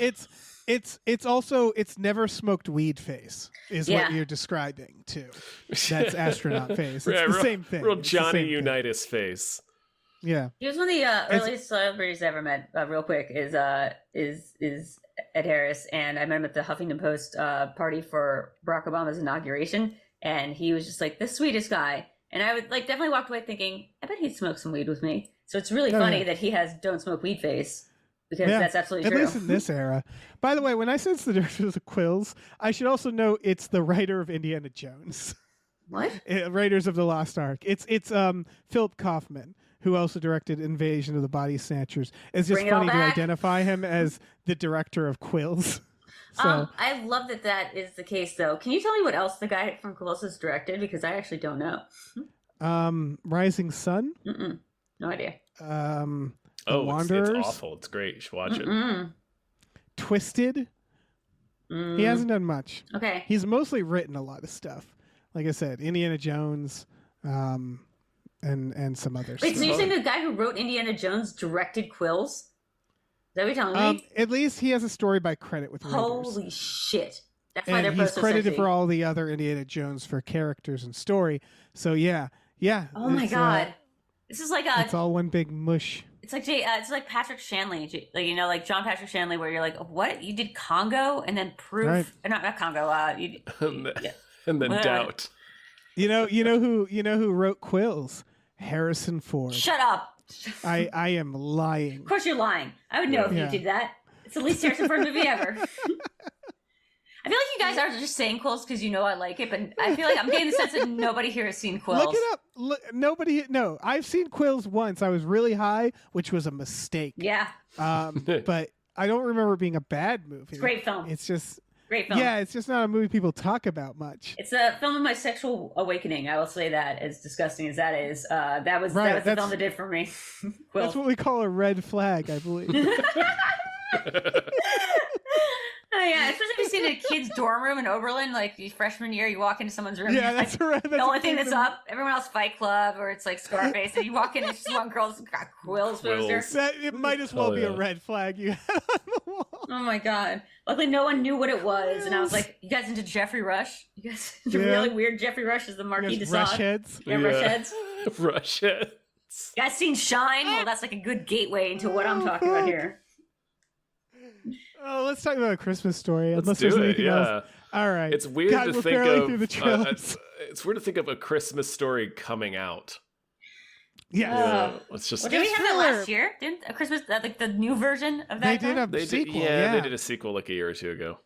It's also it's never smoked weed face is what you're describing too. That's astronaut face. It's the same thing. Real It's Johnny the same Unitas face. Yeah. He was one of the earliest celebrities I ever met. Real quick is Ed Harris, and I met him at the Huffington Post party for Barack Obama's inauguration, and he was just like the sweetest guy. And I would like definitely walked away thinking, I bet he'd smoke some weed with me. So it's really funny that he has don't smoke weed face. Because that's absolutely true. At least in this era. By the way, when I say it's the director of Quills, I should also note it's the writer of Indiana Jones. What? Raiders of the Lost Ark. It's Philip Kaufman, who also directed Invasion of the Body Snatchers. It's just funny to identify him as the director of Quills. So, I love that is the case, though. Can you tell me what else the guy from Quills has directed? Because I actually don't know. Rising Sun? No idea. Wanderers? It's awful. It's great. You should watch it. Twisted. He hasn't done much. Okay. He's mostly written a lot of stuff. Like I said, Indiana Jones, and some others. Wait, so you're saying the guy who wrote Indiana Jones directed Quills? Is that what you're telling me? At least he has a story by credit with Raiders. Holy shit. That's why they're he's so credited sexy. for all the other Indiana Jones for characters and story. So yeah. Oh my god. This is like it's all one big mush. It's like it's like Patrick Shanley, like like John Patrick Shanley, where you're like, what? You did Congo and then Proof? Right. Not Congo. And then Doubt. You know who wrote Quills? Harrison Ford. Shut up. I am lying. Of course you're lying. I would know if you did that. It's the least Harrison Ford movie ever. I feel like you guys are just saying Quills because you know I like it, but I feel like I'm getting the sense that nobody here has seen Quills. Look it up. No, I've seen Quills once. I was really high, which was a mistake. Yeah. But I don't remember it being a bad movie. It's a great film. It's just great film. Yeah, it's just not a movie people talk about much. It's a film of my sexual awakening. I will say that, as disgusting as that is. That was the film that did for me. That's what we call a red flag, I believe. Oh yeah, especially if you see in a kid's dorm room in Oberlin, like freshman year, you walk into someone's room. Yeah, that's right. The only thing that's up, everyone else Fight Club or it's like Scarface, and you walk in, it's just one girl's got Quills poster. It might as well be a red flag you had on the wall. Oh my god! Luckily, no one knew what it was, and I was like, "You guys into Jeffrey Rush? You guys into really weird Jeffrey Rush as the Marquis de Sade? Rush heads. Yeah, Rush heads. Rush heads. You guys seen Shine? Well, that's like a good gateway into what I'm talking about here. Oh, let's talk about A Christmas Story. Let's unless do there's it. anything Yeah. else. All right. It's weird God, to we're think barely of. through the trailers. It's weird to think of A Christmas Story coming out. Yeah. It's just. Well, did we have that last year? Didn't A Christmas like the new version of that? They did a sequel. They did a sequel like a year or two ago.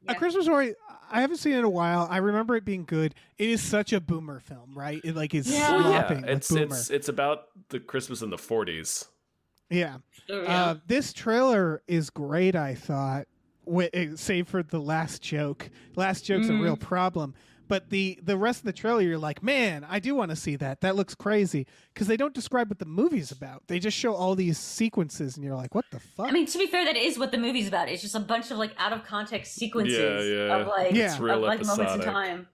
A Christmas Story. I haven't seen it in a while. I remember it being good. It is such a boomer film, right? It like is slopping with boomer. It's about the Christmas in the 40s. Yeah. This trailer is great, I thought, save for the last joke. Last joke's a real problem. But the rest of the trailer, you're like, man, I do want to see that. That looks crazy. Because they don't describe what the movie's about. They just show all these sequences, and you're like, what the fuck? I mean, to be fair, that is what the movie's about. It's just a bunch of like out of context sequences of like, it's real of, like episodic. moments in time.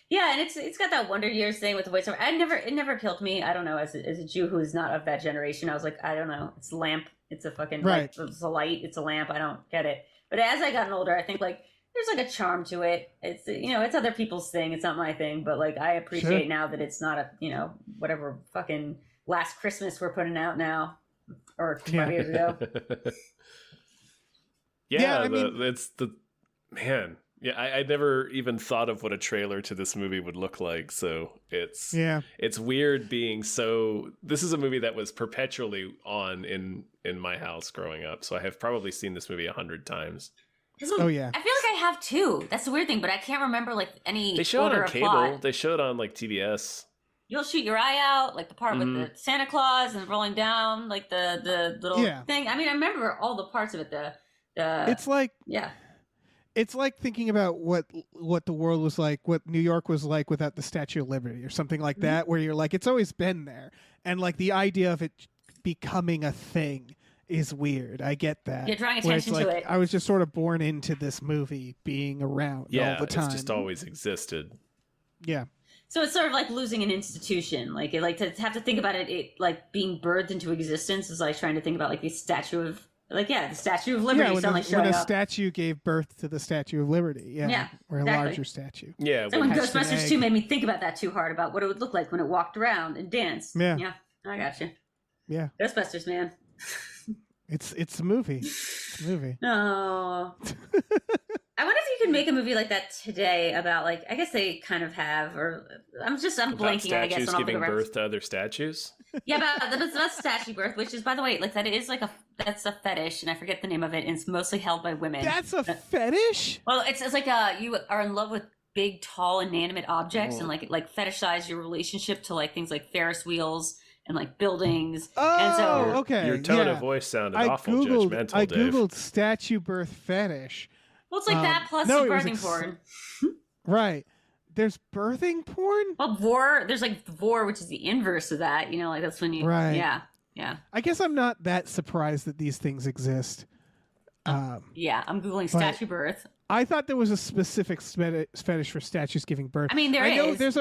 Yeah, and it's got that Wonder Years thing with the voiceover. It never appealed to me. I don't know. As a Jew who is not of that generation, I was like, I don't know. It's a lamp. It's a fucking right. It's a light. It's a lamp. I don't get it. But as I gotten older, I think like there's like a charm to it. It's it's other people's thing. It's not my thing. But like I appreciate now that it's not a whatever fucking Last Christmas we're putting out now or 20 years ago. It's the man. Yeah, I never even thought of what a trailer to this movie would look like. So it's weird being so. This is a movie that was perpetually on in my house growing up. So I have probably seen this movie 100 times. Oh yeah. I feel like I have too. That's the weird thing, but I can't remember like any They show it order on of cable. plot. They show it on like TBS. You'll shoot your eye out, like the part with the Santa Claus and rolling down, like the little thing. I mean, I remember all the parts of it. It's like It's like thinking about what the world was like, what New York was like without the Statue of Liberty or something like that, where you're like, it's always been there, and like the idea of it becoming a thing is weird. I get that. You're drawing attention to it. I was just sort of born into this movie being around all the time. It's just always existed. Yeah. So it's sort of like losing an institution. Like to have to think about it like being birthed into existence is like trying to think about like the Statue of the Statue of Liberty. When a statue gave birth to the Statue of Liberty. Yeah. Or a larger statue. Yeah. So when Ghostbusters 2 made me think about that too hard about what it would look like when it walked around and danced. Yeah. Yeah. I got you. Yeah. Ghostbusters, man. It's a movie. It's a movie. Oh. I wonder if you could make a movie like that today about like I guess they kind of have or I'm blanking I guess on all the giving birth to other statues. Yeah, but that's statue birth, which is by the way like that is like that's a fetish and I forget the name of it and it's mostly held by women. That's a fetish? Well, it's like you are in love with big, tall, inanimate objects and like fetishize your relationship to like things like Ferris wheels and like buildings. Oh, and so, okay. Your tone of voice sounded awful judgmental, I Dave. googled statue birth fetish. Well, it's like that plus birthing porn. Right. There's birthing porn? Well, vor, there's like vor, which is the inverse of that. You know, like that's when you, right. Yeah. I guess I'm not that surprised that these things exist. Yeah, I'm Googling statue birth. I thought there was a specific fetish for statues giving birth. I mean, I know there's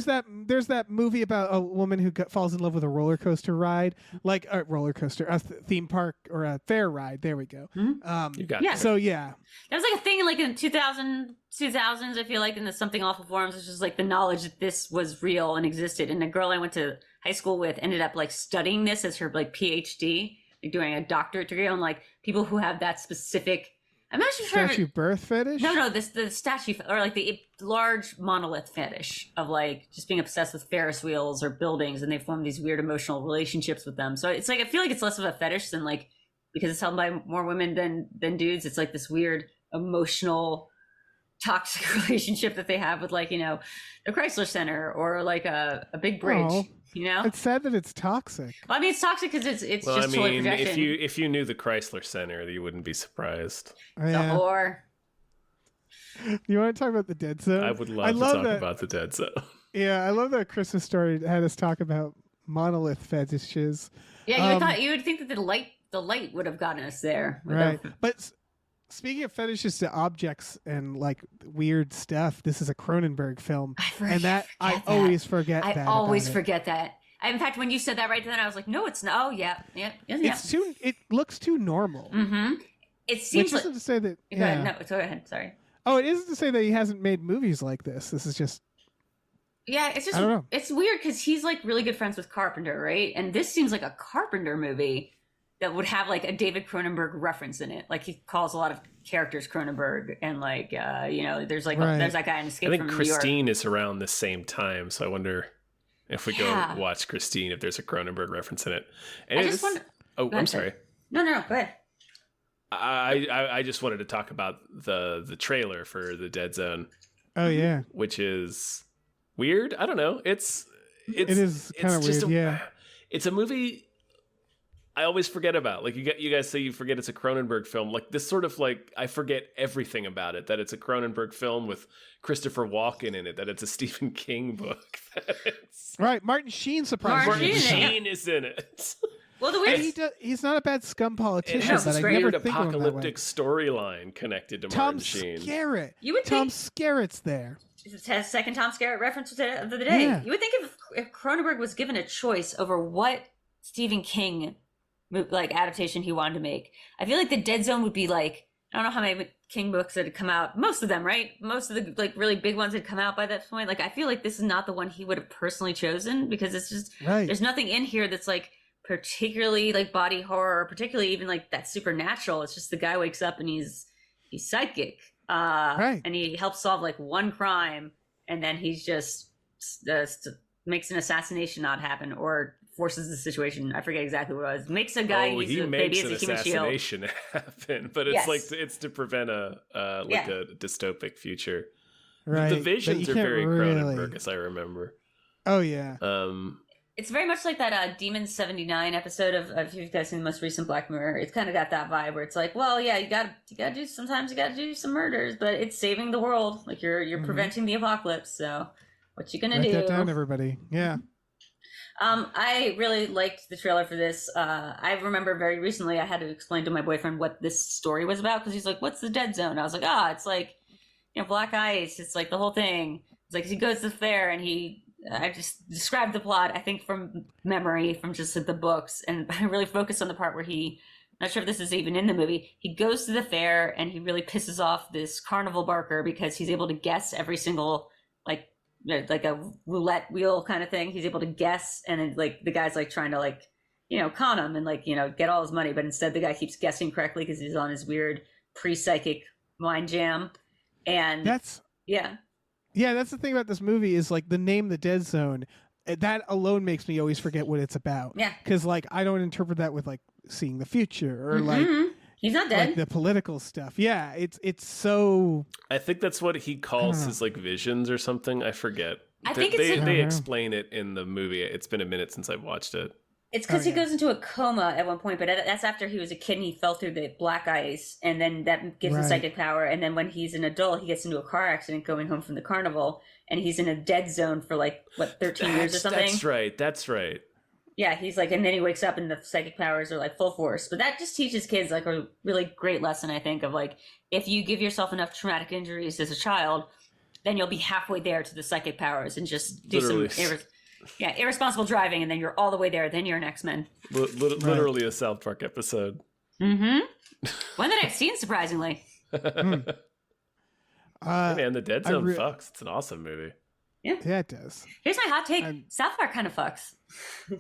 that movie about a woman who falls in love with a roller coaster ride, like a roller coaster, a theme park or a fair ride. There we go. You got it. So yeah, there was like a thing like in 2000s. I feel like in the Something Awful forums, it's just like the knowledge that this was real and existed. And the girl I went to high school with ended up like studying this as her like PhD, like doing a doctorate degree on like people who have that specific. I'm not sure. Statue birth fetish? No, the statue or like the large monolith fetish of like just being obsessed with Ferris wheels or buildings, and they form these weird emotional relationships with them. So it's like I feel like it's less of a fetish than like because it's held by more women than dudes. It's like this weird emotional toxic relationship that they have with like the Chrysler Center or like a big bridge. Oh. You know, it's sad that it's toxic. Well, I mean, it's toxic because it's well, just I mean, projection. if you knew the Chrysler Center, you wouldn't be surprised. Yeah. Or you want to talk about the Dead Zone? I would love to talk about the Dead Zone. Yeah, I love that Christmas Story had us talk about monolith fetishes. Yeah, you would think that the light would have gotten us there, right? But speaking of fetishes to objects and like weird stuff, this is a Cronenberg film, I always forget that. I always forget that. In fact, when you said that right then, I was like, "No, it's not." Oh, yeah. It looks too normal. Mm-hmm. It seems which isn't to say that. Go ahead. No, go ahead. Sorry. Oh, it isn't to say that he hasn't made movies like this. This is just. Yeah, it's just. I don't know. It's weird because he's like really good friends with Carpenter, right? And this seems like a Carpenter movie that would have like a David Cronenberg reference in it. Like he calls a lot of characters Cronenberg, and like there's like there's that guy in Escape from New York. I think Christine is around the same time, so I wonder if we go watch Christine if there's a Cronenberg reference in it. And I just wonder. Oh, I'm sorry. No, go ahead. I just wanted to talk about the trailer for the Dead Zone. Oh yeah, which is weird. I don't know. It is kind of weird. Yeah, it's a movie I always forget about. Like you guys say you forget it's a Cronenberg film. Like this sort of like I forget everything about it. That it's a Cronenberg film with Christopher Walken in it. That it's a Stephen King book. Right. Martin Sheen surprisingly. Martin Sheen is in it. Well, the way he's not a bad scum politician. It has but this I never weird think apocalyptic storyline connected to Martin Sheen. Tom Skerritt. You would Tom think Skerritt's there. It has second Tom Skerritt reference of the day. Yeah. You would think if Cronenberg was given a choice over what Stephen King like adaptation he wanted to make, I feel like the Dead Zone would be like, I don't know how many King books that had come out. Most of them, right? Most of the like really big ones had come out by that point. Like I feel like this is not the one he would have personally chosen because it's just there's nothing in here that's like particularly like body horror, or particularly even like that supernatural. It's just the guy wakes up and he's psychic, and he helps solve like one crime, and then he's just makes an assassination not happen or forces the situation. I forget exactly what it was. Makes a guy use a baby as a human shield. Assassination happen, but it's like it's to prevent a dystopic future. Right. The visions are very Cronenberg, as I remember. Oh yeah. It's very much like that Demon 79 episode of if you've guys seen the most recent Black Mirror. It's kind of got that vibe where it's like, well, yeah, you gotta do sometimes you gotta do some murders, but it's saving the world. Like you're preventing the apocalypse. So what you gonna do? Write that down, everybody. Yeah. I really liked the trailer for this. I remember very recently I had to explain to my boyfriend what this story was about because he's like, "What's the dead zone?" I was like, it's like, black ice. It's like the whole thing. It's like he goes to the fair and I just described the plot, I think, from memory, from just the books, and I really focused on the part where not sure if this is even in the movie, he goes to the fair and he really pisses off this carnival barker because he's able to guess every single, like a roulette wheel kind of thing. He's able to guess, and it, like the guy's like trying to con him and get all his money, but instead the guy keeps guessing correctly because he's on his weird pre-psychic mind jam. And that's the thing about this movie is like the name The Dead Zone, that alone makes me always forget what it's about. Yeah. Because like I don't interpret that with like seeing the future or like he's not dead. Like the political stuff. Yeah, it's so. I think that's what he calls his like visions or something. I forget. I think they explain it in the movie. It's been a minute since I've watched it. It's because he goes into a coma at one point, but that's after he was a kid and he fell through the black ice, and then that gives him psychic power. And then when he's an adult, he gets into a car accident going home from the carnival, and he's in a dead zone for 13 years or something. That's right. Yeah, he's like, and then he wakes up and the psychic powers are like full force. But that just teaches kids like a really great lesson, I think, of like, if you give yourself enough traumatic injuries as a child, then you'll be halfway there to the psychic powers and just do irresponsible driving, and then you're all the way there. Then you're an X-Men. Literally a South Park episode. Mm-hmm. One that I've seen, surprisingly. Man, The Dead Zone fucks. It's an awesome movie. Yeah, it does. Here's my hot take. South Park kind of fucks.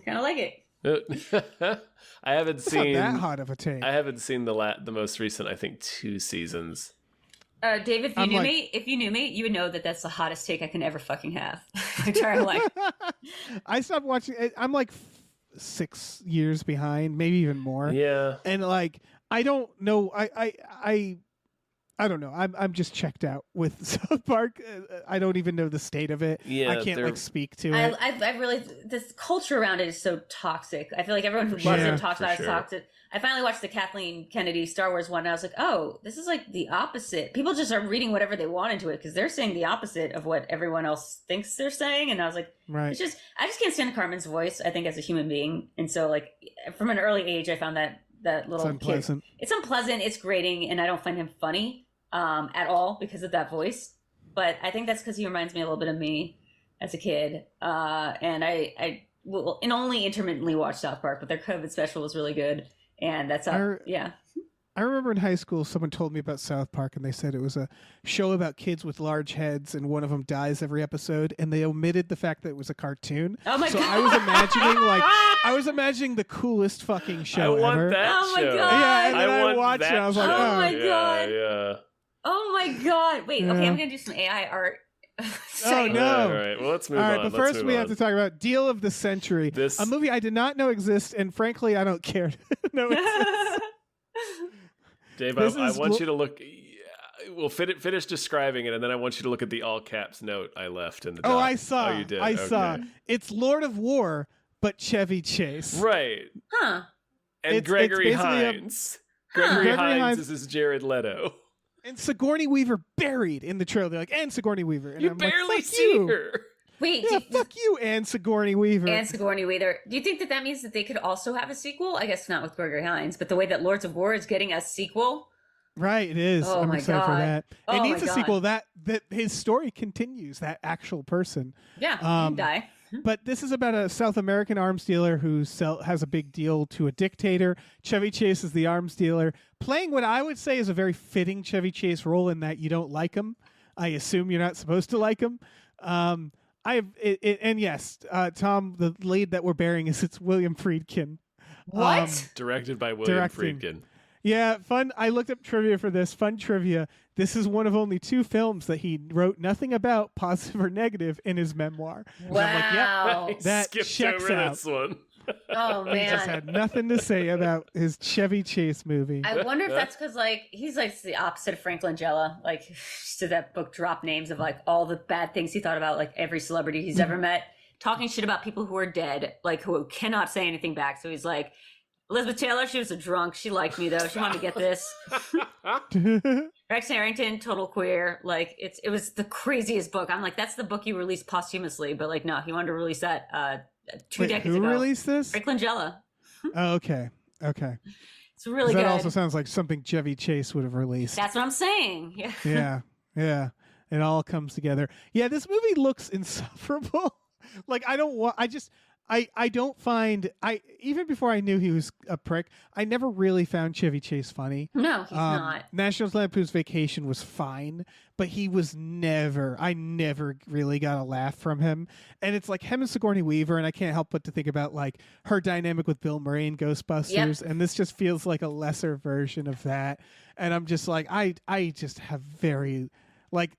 Kind of like it. I haven't seen not that hot of a take. I haven't seen the most recent, I think, 2 seasons. Dave, if you knew me, you would know that that's the hottest take I can ever fucking have. Entire life. I stopped watching. I'm like 6 years behind, maybe even more. Yeah, and like I don't know. I don't know. I'm just checked out with South Park. I don't even know the state of it. Yeah, I can't speak to it. I really, this culture around it is so toxic. I feel like everyone who loves it talks about it toxic. I finally watched the Kathleen Kennedy Star Wars one, and I was like, oh, this is like the opposite. People just are reading whatever they want into it because they're saying the opposite of what everyone else thinks they're saying. And I was like, I just can't stand Carmen's voice, I think, as a human being. And so like from an early age, I found that little kid. It's unpleasant. It's grating, and I don't find him funny at all because of that voice. But I think that's because he reminds me a little bit of me as a kid. And I will only intermittently watch South Park, but their COVID special was really good. And that's how, I remember in high school, someone told me about South Park, and they said it was a show about kids with large heads, and one of them dies every episode, and they omitted the fact that it was a cartoon. Oh my God. I was imagining the coolest fucking show I want ever. That oh my show. God. Yeah, and then I watched it, and I was like, oh my God. Yeah. Oh my God. Wait, okay, I'm going to do some AI art. Oh no! All right, well, let's move on. All right, but first we have to talk about Deal of the Century, a movie I did not know exists, and frankly, I don't care to know exists. Dave, I want you to look. We'll finish describing it, and then I want you to look at the all caps note I left in the doc. Oh, I saw. Oh, you did. I saw. It's Lord of War, but Chevy Chase. Right. Huh. And Gregory Hines. Gregory Hines is his Jared Leto. And Sigourney Weaver buried in the trailer. They're like, and Sigourney Weaver. And you I'm barely like, see her. Wait. Fuck you, and Sigourney Weaver. And Sigourney Weaver. Do you think that means that they could also have a sequel? I guess not with Gregory Hines, but the way that Lords of War is getting a sequel. Right, it is. Oh, I'm excited for that. It needs a God. sequel that his story continues, that actual person. Yeah, he didn't die. But this is about a South American arms dealer who has a big deal to a dictator. Chevy Chase is the arms dealer, playing what I would say is a very fitting Chevy Chase role in that you don't like him. I assume you're not supposed to like him. And yes, Tom, the lead that we're bearing it's William Friedkin. What? Directed by William Friedkin. Yeah, fun. I looked up trivia for this. Fun trivia. This is one of only 2 films that he wrote nothing about, positive or negative, in his memoir. Wow. Like, yep, that skipped checks over out. this one. Oh He just man. had nothing to say about his Chevy Chase movie. I wonder if that's because like he's like the opposite of Frank Langella. Like just did that book drop names of like all the bad things he thought about like every celebrity he's ever met, talking shit about people who are dead, like who cannot say anything back. So he's like, Elizabeth Taylor, she was a drunk. She liked me though. She wanted to get this. Rex Harrington, total queer. Like it was the craziest book. I'm like, that's the book you released posthumously, but like no, he wanted to release that 2 decades who ago. released this? Frank Langella. Oh, okay. It's really That good. also sounds like something Chevy Chase would have released. That's what I'm saying. Yeah. Yeah. It all comes together. Yeah, this movie looks insufferable. Like I don't find even before I knew he was a prick, I never really found Chevy Chase funny. No, he's not. National Lampoon's Vacation was fine, but I never really got a laugh from him. And it's like him and Sigourney Weaver, and I can't help but to think about like her dynamic with Bill Murray in Ghostbusters, and this just feels like a lesser version of that. And I'm just like, I just have very like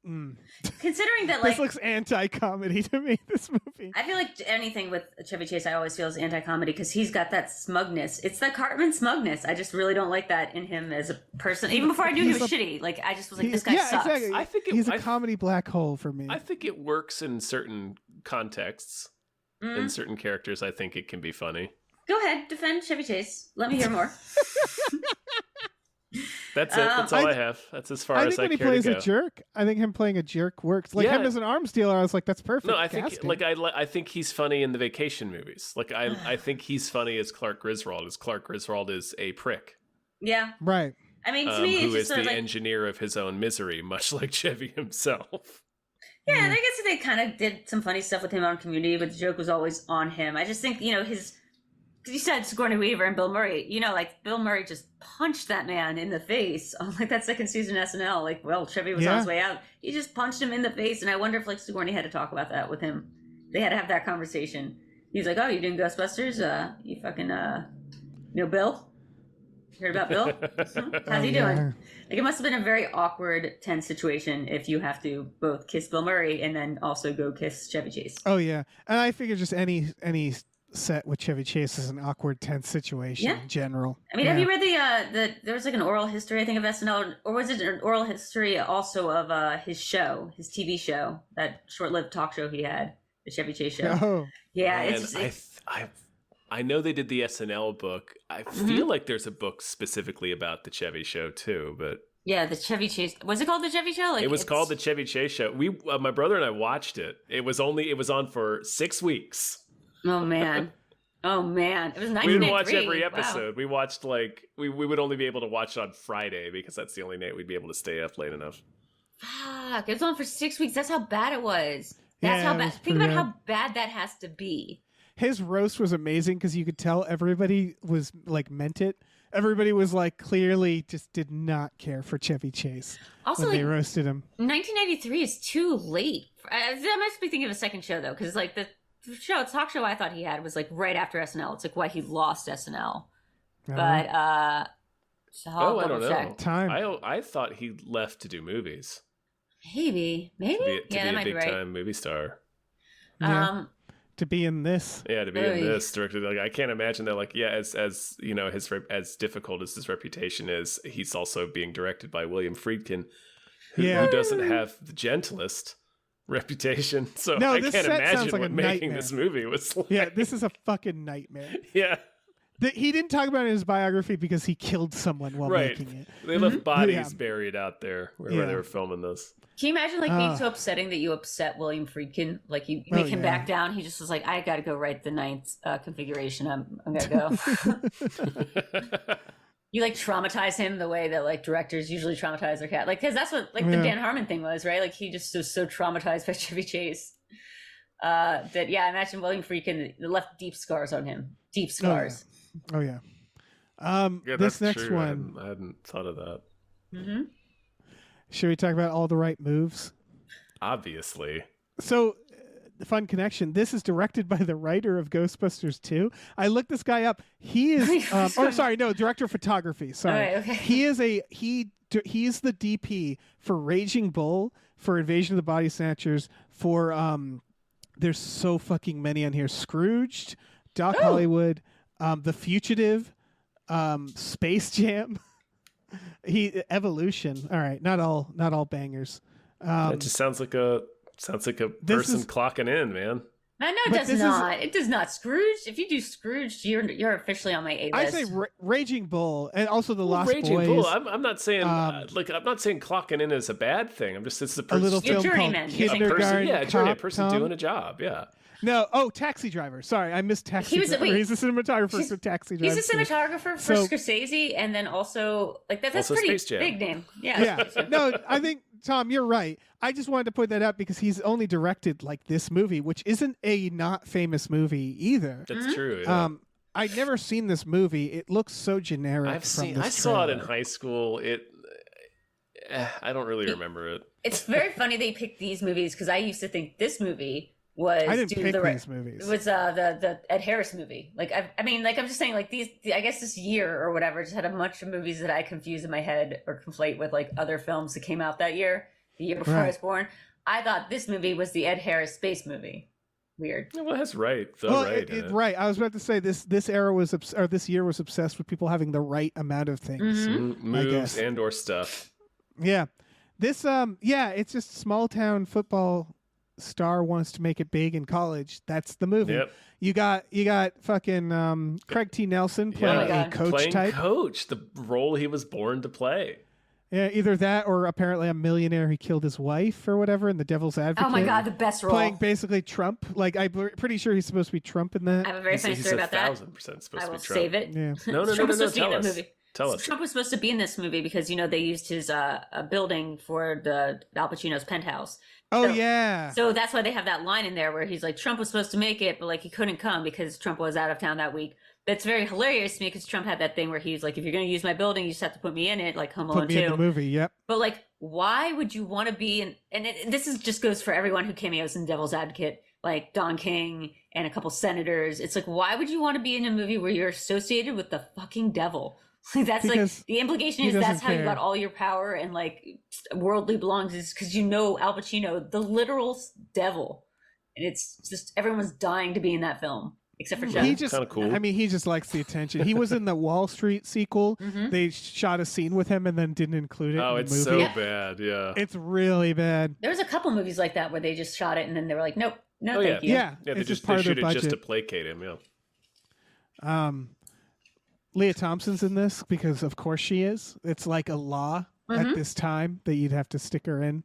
Considering that, like, this looks anti-comedy to me. This movie. I feel like anything with Chevy Chase, I always feel is anti-comedy because he's got that smugness. It's that Cartman smugness. I just really don't like that in him as a person. Even before I knew he was shitty, like I just was like, this guy sucks. Exactly. I think he's a comedy black hole for me. I think it works in certain contexts. In certain characters, I think it can be funny. Go ahead, defend Chevy Chase. Let me hear more. That's it. That's all I have. That's as far as I care to go. I think when he plays a jerk, I think him playing a jerk works. Like him as an arms dealer, I was like, that's perfect. No, I think casting. like I think he's funny in the Vacation movies. Like I think he's funny as Clark Griswold. As Clark Griswold is a prick. Yeah. Right. I mean, to me, who it's is just sort the of like, engineer of his own misery, much like Chevy himself. yeah, and I guess they kind of did some funny stuff with him on Community, but the joke was always on him. I just think, his... Because you said Sigourney Weaver and Bill Murray. Like, Bill Murray just punched that man in the face on, like, that second season of SNL. Like, well, Chevy was on his way out. He just punched him in the face, and I wonder if, like, Sigourney had to talk about that with him. They had to have that conversation. He was like, oh, you doing Ghostbusters? You fucking, Bill? Heard about Bill? How's he doing? Like, it must have been a very awkward, tense situation if you have to both kiss Bill Murray and then also go kiss Chevy Chase. Oh, yeah. And I figure just any set with Chevy Chase is an awkward, tense situation in general. I mean, have you read the there was like an oral history, I think, of SNL, or was it an oral history also of his show, his TV show, that short-lived talk show he had, the Chevy Chase show? Oh. Yeah, I know they did the SNL book. I feel like there's a book specifically about the Chevy Show too, but yeah, the Chevy Chase. Was it called the Chevy Show? Like, it was called the Chevy Chase Show. We, my brother and I watched it. It was on for 6 weeks. Oh man, it was 1993. We didn't watch every Wow. episode. We watched we would only be able to watch it on Friday because that's the only night we'd be able to stay up late enough. Fuck, it was on for 6 weeks. That's how bad it was. That's how bad. Think about how bad that has to be. His roast was amazing because you could tell everybody was like meant it. Everybody was like clearly just did not care for Chevy Chase Also, when like, they roasted him. 1993 is too late. I must be thinking of a second show though, because like the talk show I thought he had was like right after SNL. It's like why he lost SNL. But so I don't know. Time. I thought he left to do movies. Maybe. To be that a might be big right. time movie star. To be in this. Yeah, to be in this directed. Like I can't imagine that. Like as you know, as difficult as his reputation is, he's also being directed by William Friedkin, who doesn't have the gentlest reputation. So I can't imagine what making this movie was like. Yeah, this is a fucking nightmare. Yeah. He didn't talk about it in his biography because he killed someone while making it. They left bodies buried out there where they were filming this. Can you imagine like being so upsetting that you upset William Friedkin? Like you make him back down. He just was like, I got to go write the ninth configuration. I'm gonna go. You like traumatize him the way that like directors usually traumatize their cat. Like because that's what like the Dan Harmon thing was, right? Like he just was so traumatized by Chevy Chase that I imagine William Friedkin left deep scars on him. Deep scars. Oh yeah. Yeah, this that's next true. one. I hadn't thought of that. Mm-hmm. Should we talk about all the right moves? Obviously. So, fun connection. This is directed by the writer of Ghostbusters 2. I looked this guy up. He is, director of photography. Sorry, right, okay. He's the DP for Raging Bull, for Invasion of the Body Snatchers, for There's so fucking many on here. Scrooged, Doc Hollywood, The Fugitive, Space Jam, Evolution. All right, not all bangers. It just sounds like a person clocking in, man. No, it does not. It does not. Scrooge. If you do Scrooge, you're officially on my A list. I say Raging Bull, and also the Lost Raging Boys. Bull. I'm not saying I'm not saying clocking in is a bad thing. I'm just it's the person. A little film called Kindergarten a person doing a job. Yeah. No, Taxi Driver. Sorry, I missed Taxi Driver. He's a cinematographer for Taxi Driver. He's a cinematographer for Scorsese, and then also that's also pretty big name. Yeah. No, I think Tom, you're right. I just wanted to point that out because he's only directed like this movie, which isn't a not famous movie either. That's true. Yeah. I'd never seen this movie. It looks so generic. I saw it in high school. I don't really remember it. It's very funny they picked these movies because I used to think this movie was I didn't pick these movies. It was the Ed Harris movie. Like I'm just saying like these. I guess this year or whatever just had a bunch of movies that I confuse in my head or conflate with like other films that came out that year, the year before I was born. I thought this movie was the Ed Harris space movie. Weird. Well, that's right. Right. I was about to say this era was this year was obsessed with people having the right amount of things, moves and or stuff. Yeah. This it's just small town football star wants to make it big in college. That's the movie. Yep. You got fucking Craig T. Nelson playing a coach type. Coach, the role he was born to play. Yeah, either that or apparently a millionaire who killed his wife or whatever in The Devil's Advocate. Oh my God, the best role. Playing basically Trump. Like I'm pretty sure he's supposed to be Trump in that. I have a very funny story about that. 1,000% supposed I to will be Trump. save it. Yeah. No. Tell us. Tell us. Trump was supposed to be in this movie because they used his building for the Al Pacino's penthouse. So that's why they have that line in there where he's like, Trump was supposed to make it, but like he couldn't come because Trump was out of town that week. That's very hilarious to me because Trump had that thing where he's like, if you're going to use my building, you just have to put me in it, like Home Alone 2. Put me in the movie, yep. But like, why would you want to be in? And just goes for everyone who cameos in Devil's Advocate, like Don King and a couple senators. It's like, why would you want to be in a movie where you're associated with the fucking devil? That's because like the implication is that's how you got all your power and like worldly belongs is because Al Pacino, the literal devil, and it's just everyone's dying to be in that film except for Jeff. He just kind of cool. I mean, he just likes the attention. He was in the Wall Street sequel. They shot a scene with him and then didn't include it. Oh, in the it's movie. so bad. Yeah, it's really bad. There was a couple movies like that where they just shot it and then they were like, nope, no, thank you. Yeah, they just shoot it just to placate him. Yeah. Leah Thompson's in this because of course she is. It's like a law at this time that you'd have to stick her in.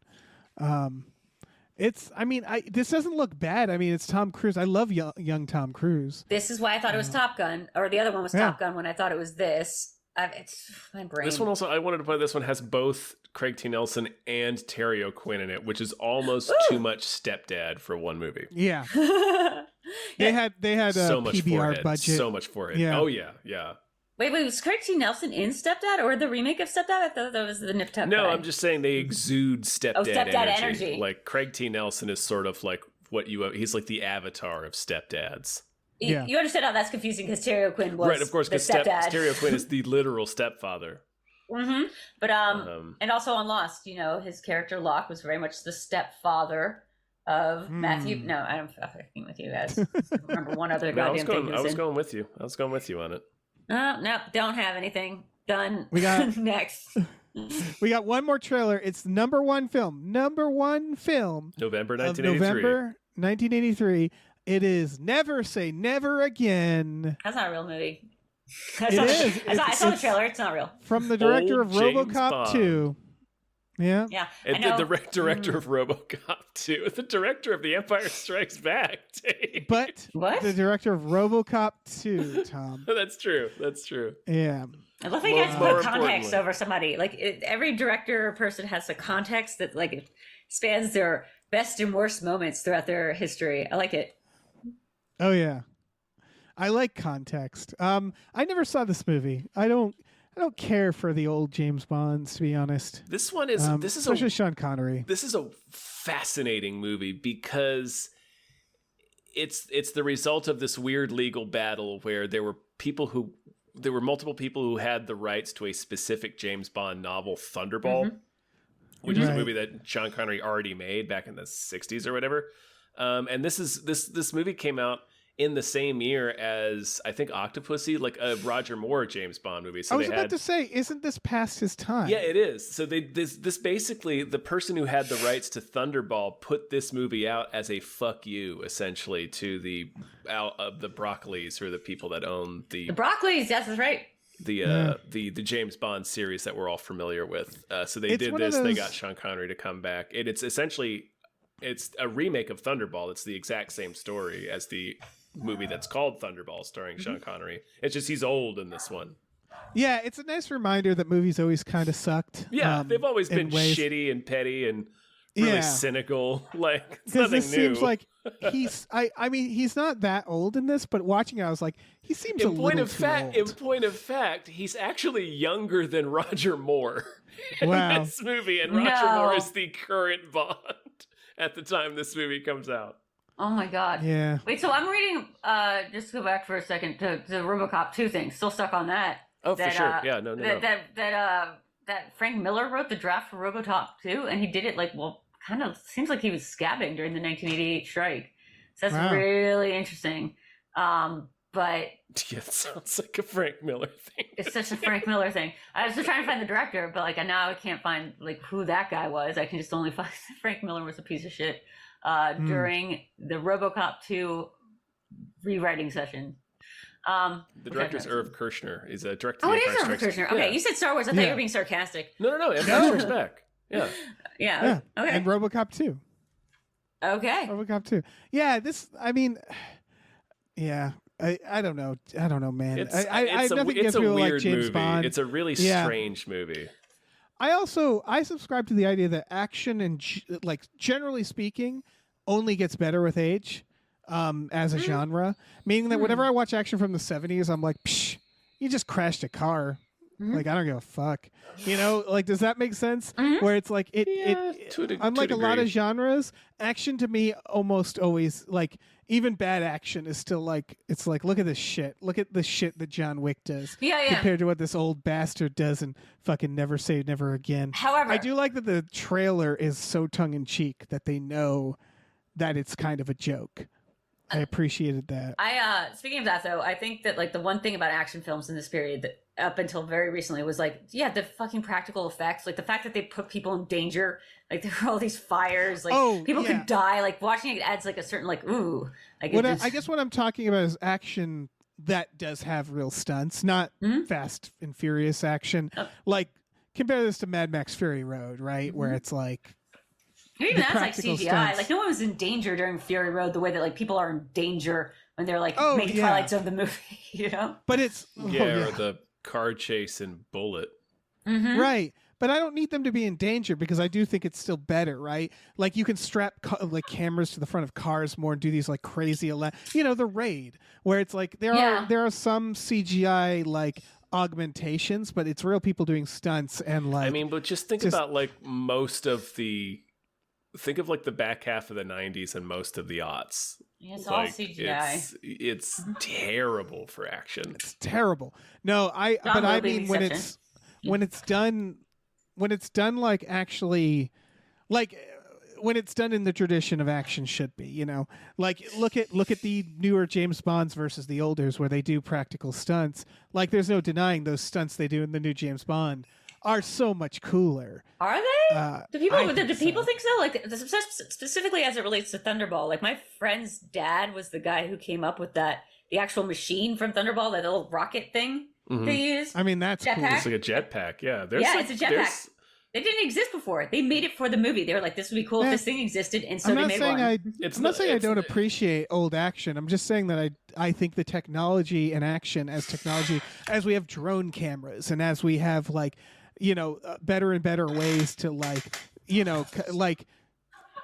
This doesn't look bad. I mean, it's Tom Cruise. I love young Tom Cruise. This is why I thought it was Top Gun, or the other one was Top Gun when I thought it was this. It's my brain. This one also, I wanted to play this one, has both Craig T. Nelson and Terry O'Quinn in it, which is almost too much stepdad for one movie. Yeah. They had so a much PBR forehead, budget. So much forehead. Yeah. Oh, yeah. Wait, was Craig T. Nelson in Stepdad or the remake of Stepdad? I thought that was the Nip Tuck. No, I'm just saying they exude stepdad, energy. Like Craig T. Nelson is sort of like he's like the avatar of stepdads. You understand how that's confusing because Terry O'Quinn was right, of course, because Terry O'Quinn is the literal stepfather. But and also on Lost, his character Locke was very much the stepfather of Matthew. No, I'm fucking with you guys. I don't remember one other goddamn thing. I was going with you. I was going with you on it. No, don't have anything. Done. We got next. We got one more trailer. It's number one film. November 1983. It is Never Say Never Again. That's not a real movie. It is. I saw the trailer. It's not real. From the director of RoboCop 2. Yeah. Yeah. And the director of RoboCop 2. The director of The Empire Strikes Back. But what? The director of RoboCop 2, Tom. That's true. Yeah. I love how you guys put context over somebody. Like every director or person has a context that like it spans their best and worst moments throughout their history. I like it. Oh yeah. I like context. I never saw this movie. I don't care for the old James Bonds, to be honest. This one is especially Sean Connery. This is a fascinating movie because it's the result of this weird legal battle where there were multiple people who had the rights to a specific James Bond novel, Thunderball, which is a movie that Sean Connery already made back in the 60s or whatever. And this movie came out in the same year as I think Octopussy, like a Roger Moore James Bond movie. So I was about to say, isn't this past his time? Yeah, it is. So this basically, the person who had the rights to Thunderball put this movie out as a fuck you, essentially, to the Broccoli's, or the people that own the Broccoli's. Yes, that's right. The James Bond series that we're all familiar with. So they did this. They got Sean Connery to come back. It's essentially, it's a remake of Thunderball. It's the exact same story as the movie that's called Thunderball, starring Sean Connery. It's just he's old in this one. Yeah, it's a nice reminder that movies always kind of sucked. Yeah, they've always been shitty and petty and really cynical. Like, it's nothing this new. Seems like he's. I mean, he's not that old in this, but watching it, I was like, he seems a little too old. In point of fact, he's actually younger than Roger Moore in this movie, and Roger Moore is the current Bond at the time this movie comes out. Oh my god. Yeah. Wait, so I'm reading, just to go back for a second to RoboCop 2 thing. Still stuck on that. Oh, for sure. Yeah, no. That Frank Miller wrote the draft for RoboCop 2, and he did it kind of seems like he was scabbing during the 1988 strike. So that's really interesting. But yeah, it sounds like a Frank Miller thing. It's such a Frank Miller thing. I was just trying to find the director, but now I can't find who that guy was. I can just only find Frank Miller was a piece of shit during the RoboCop 2 rewriting session. The director's Irv Kirchner. He's a director. Oh, it is Irv Kirchner. Okay, you said Star Wars. I thought you were being sarcastic. No. Empire Strikes Back. Yeah. Yeah. Okay. And RoboCop 2. Okay. RoboCop 2. Yeah. This. I mean. Yeah. I don't know. I don't know, man. I have nothing against people like James Bond. It's a really strange movie. I subscribe to the idea that action and generally speaking only gets better with age as a genre, meaning that whenever I watch action from the 70s, I'm like, psh, you just crashed a car. Like, I don't give a fuck. Does that make sense? Where it's like unlike a lot of genres, action to me almost always, even bad action is still it's like, look at this shit. Look at the shit that John Wick does. Compared to what this old bastard does and fucking Never Say Never Again. However, I do like that the trailer is so tongue in cheek that they know that it's kind of a joke. I appreciated that. Speaking of that though, I think that the one thing about action films in this period that up until very recently was the fucking practical effects, the fact that they put people in danger, there were all these fires, people could die. Watching it adds a certain ooh. I guess what I'm talking about is action that does have real stunts, not Fast and Furious action. Compare this to Mad Max Fury Road, right? Where it's even that's CGI. Stunts. No one was in danger during Fury Road the way that people are in danger when they're making Twilight Zone the movie, But it's or the car chase in Bullet. Right. But I don't need them to be in danger because I do think it's still better, right? You can strap cameras to the front of cars more and do these crazy, the Raid, where it's there are some CGI augmentations, but it's real people doing stunts and but just think about most of the. Think of the back half of the 90s and most of the aughts. Yeah, it's all CGI. It's terrible for action. It's terrible. No, I mean when it's done actually when it's done in the tradition of action should be, look at the newer James Bonds versus the olders where they do practical stunts. There's no denying those stunts they do in the new James Bond are so much cooler. Are they? Do people think so? Specifically as it relates to Thunderball. My friend's dad was the guy who came up with the actual machine from Thunderball, that little rocket thing they use. I mean, that's cool. It's like a jetpack. Yeah, it's a jetpack. It didn't exist before. They made it for the movie. They were like, this would be cool if this thing existed, and so they made one. I'm not saying I don't appreciate old action. I'm just saying that I think the technology and action as we have drone cameras and as we have better and better ways to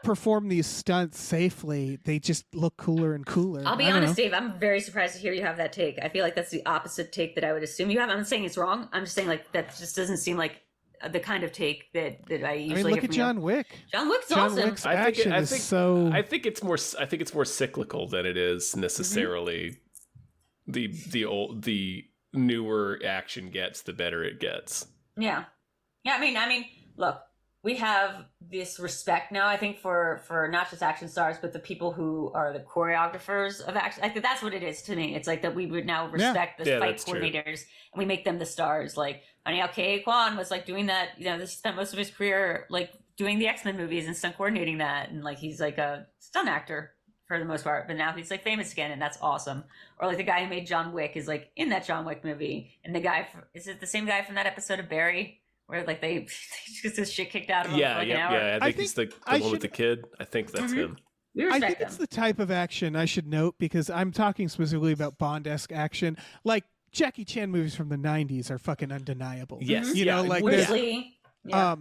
perform these stunts safely, they just look cooler and cooler. I'll be honest, Dave, I'm very surprised to hear you have that take. I feel like that's the opposite take that I would assume you have. I'm not saying it's wrong. I'm just saying that just doesn't seem like the kind of take that I usually look at John Wick. John Wick's awesome. Wick's action is so. I think it's more cyclical than it is necessarily the newer action gets, the better it gets. Yeah. I mean, look, we have this respect now, I think, for not just action stars, but the people who are the choreographers of action. I think that's what it is to me. It's like that we would now respect the fight coordinators, and we make them the stars. Like, I mean, K.A. Kwan was like doing that. You know, this spent most of his career like doing the X-Men movies and stunt coordinating that, and like he's like a stunt actor for the most part. But now he's like famous again, and that's awesome. Or like the guy who made John Wick is like in that John Wick movie, and the guy is it the same guy from that episode of Barry? Where like they just this shit kicked out of him for like an hour. Yeah, I think he's the one with the kid. I think that's him. I think it's the type of action I should note, because I'm talking specifically about Bond-esque action. Like Jackie Chan movies from the 90s are fucking undeniable. Yes. You know, like yeah.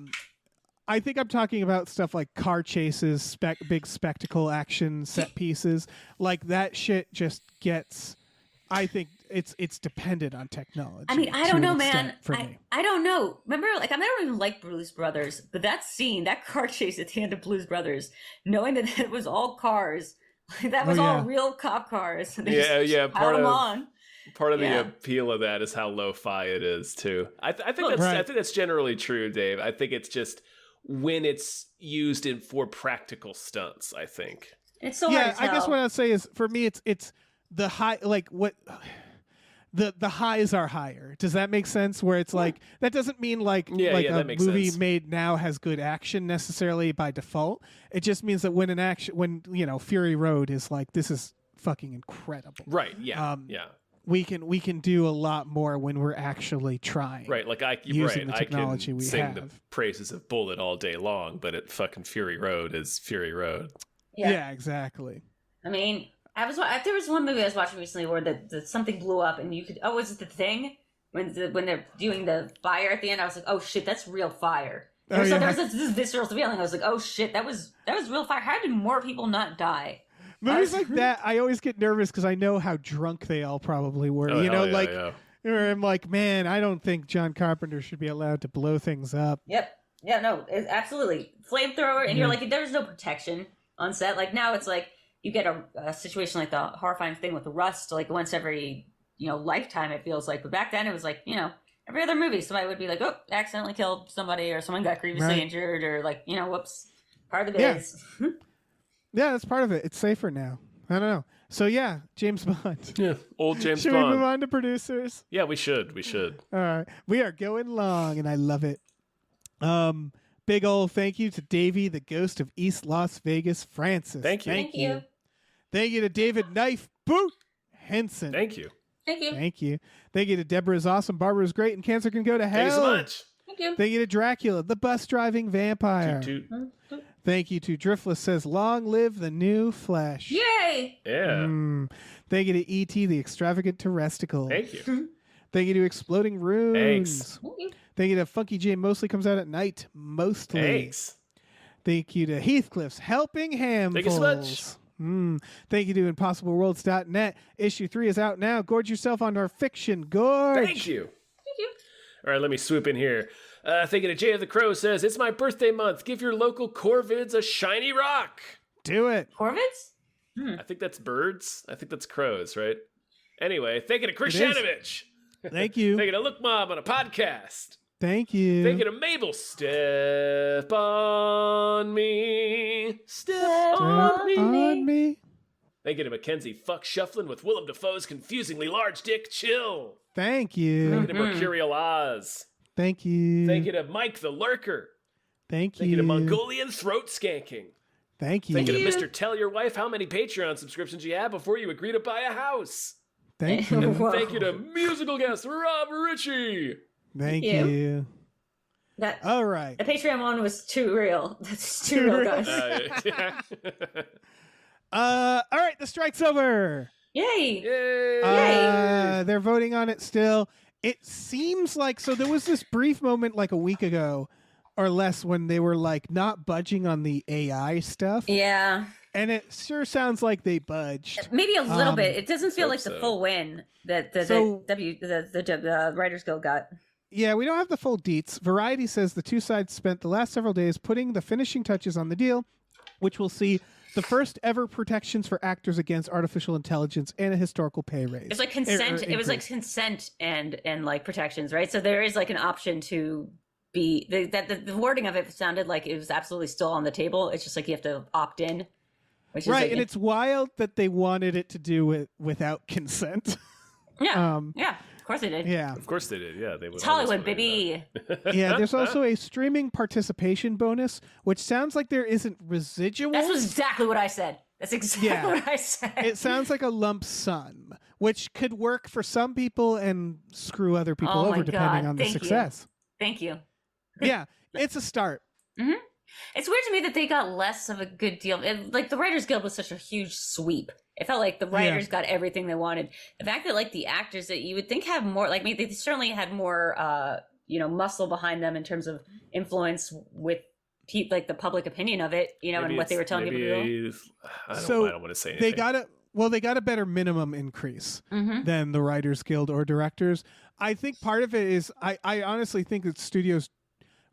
I think I'm talking about stuff like car chases, big spectacle action set pieces. Like that shit just gets, I think it's dependent on technology. I mean, I don't know, man. For me. I don't know. Remember, like, I don't even like Blues Brothers, but that scene, that car chase at the end of Blues Brothers, knowing that it was all cars, that was all real cop cars. Part of the appeal of that is how lo-fi it is too. I think that's generally true, Dave. I think it's just when it's used for practical stunts. I think it's so hard to tell. I guess what I'd say is for me, it's the high, like what. The highs are higher. Does that make sense? Where it's like that doesn't mean like a movie made now has good action necessarily by default. It just means that when Fury Road is like, this is fucking incredible. Right. Yeah. We can do a lot more when we're actually trying. Right. Like using the technology we sing have. the praises of Bullet all day long, but it fucking Fury Road is Fury Road. Yeah, exactly. I mean, there was one movie I was watching recently where the something blew up, and you could was it The Thing when they're doing the fire at the end? I was like, oh shit, that's real fire. There was this visceral feeling. I was like, oh shit, that was real fire. How did more people not die? Movies like that, I always get nervous because I know how drunk they all probably were. Where I'm like, man, I don't think John Carpenter should be allowed to blow things up. Yep. Yeah. No. Absolutely. Flamethrower, and you're like, there's no protection on set. Like now, it's like. You get a situation like the horrifying thing with the Rust, like once every, lifetime, it feels like. But back then it was like, every other movie, somebody would be like, oh, accidentally killed somebody, or someone got grievously injured, or like, whoops, part of the biz. Yeah, that's part of it. It's safer now. I don't know. So yeah, James Bond. Yeah, old James Bond. Should we move on to producers? Yeah, we should. All right. We are going long, and I love it. Big old thank you to Davey, the ghost of East Las Vegas, Francis. Thank you. Thank you. Thank you to David Knife Boot Henson. Thank you. Thank you. Thank you. Thank you to Deborah's awesome. Barbara's great, and cancer can go to hell. Thanks so much. Thank you. Thank you to Dracula, the bus driving vampire. Toot, toot. Thank you to Driftless says, long live the new flesh. Yay! Yeah. Thank you to E.T., the extravagant terresticle. Thank you. Thank you to Exploding Runes. Thanks. Thank you to Funky J mostly comes out at night. Mostly. Thanks. Thank you to Heathcliff's Helping Handfuls. Thank you so much. Thank you to ImpossibleWorlds.net. Issue 3 is out now. Gorge yourself on our fiction. Gorge. Thank you. All right, let me swoop in here. Thank you to Jay of the Crow says, it's my birthday month. Give your local Corvids a shiny rock. Do it. Corvids? I think that's birds. I think that's crows, right? Anyway, thank you to Chris Shanovich. Thank you. Thank you to Look Mom on a podcast. Thank you. Thank you to Mabel. Step on me. Step on me. Thank you to Mackenzie. Fuck shuffling with Willem Dafoe's confusingly large dick. Chill. Thank you. Thank you to Mercurial Oz. Thank you. Thank you to Mike the Lurker. Thank you. Thank you to Mongolian Throat Skanking. Thank you. Thank you to Mr. Tell Your Wife how many Patreon subscriptions you have before you agree to buy a house. Thank you. And thank you to musical guest Rob Ritchie. Thank you. All right. The Patreon one was too real. That's too real, guys. All right, the strike's over. Yay! Yay! They're voting on it still. It seems like there was this brief moment like a week ago or less when they were like not budging on the AI stuff. Yeah. And it sure sounds like they budged. Maybe a little bit. It doesn't feel like the full win that the Writers Guild got. Yeah, we don't have the full deets. Variety says the two sides spent the last several days putting the finishing touches on the deal, which will see the first ever protections for actors against artificial intelligence and a historical pay raise. It's like consent. It was like consent and like protections, right? So there is like an option to be the wording of it sounded like it was absolutely still on the table. It's just like you have to opt in, which is right. And it's wild that they wanted it to do it without consent. Yeah, yeah. Of course they did. Yeah, Of course they did. Yeah, they would. It's Hollywood, baby. yeah. There's also a streaming participation bonus, which sounds like there isn't residual. That's exactly what I said. That's exactly what I said. It sounds like a lump sum, which could work for some people and screw other people over depending on the success. Thank you. Yeah, it's a start. Mm-hmm. It's weird to me that they got less of a good deal. Like the Writers Guild was such a huge sweep. It felt like the writers got everything they wanted. The fact that like the actors that you would think have more, like maybe they certainly had more, muscle behind them in terms of influence with like the public opinion of it, maybe and what they were telling people to do. I don't want to say anything. They got a better minimum increase than the Writers Guild or directors. I think part of it is I honestly think that studios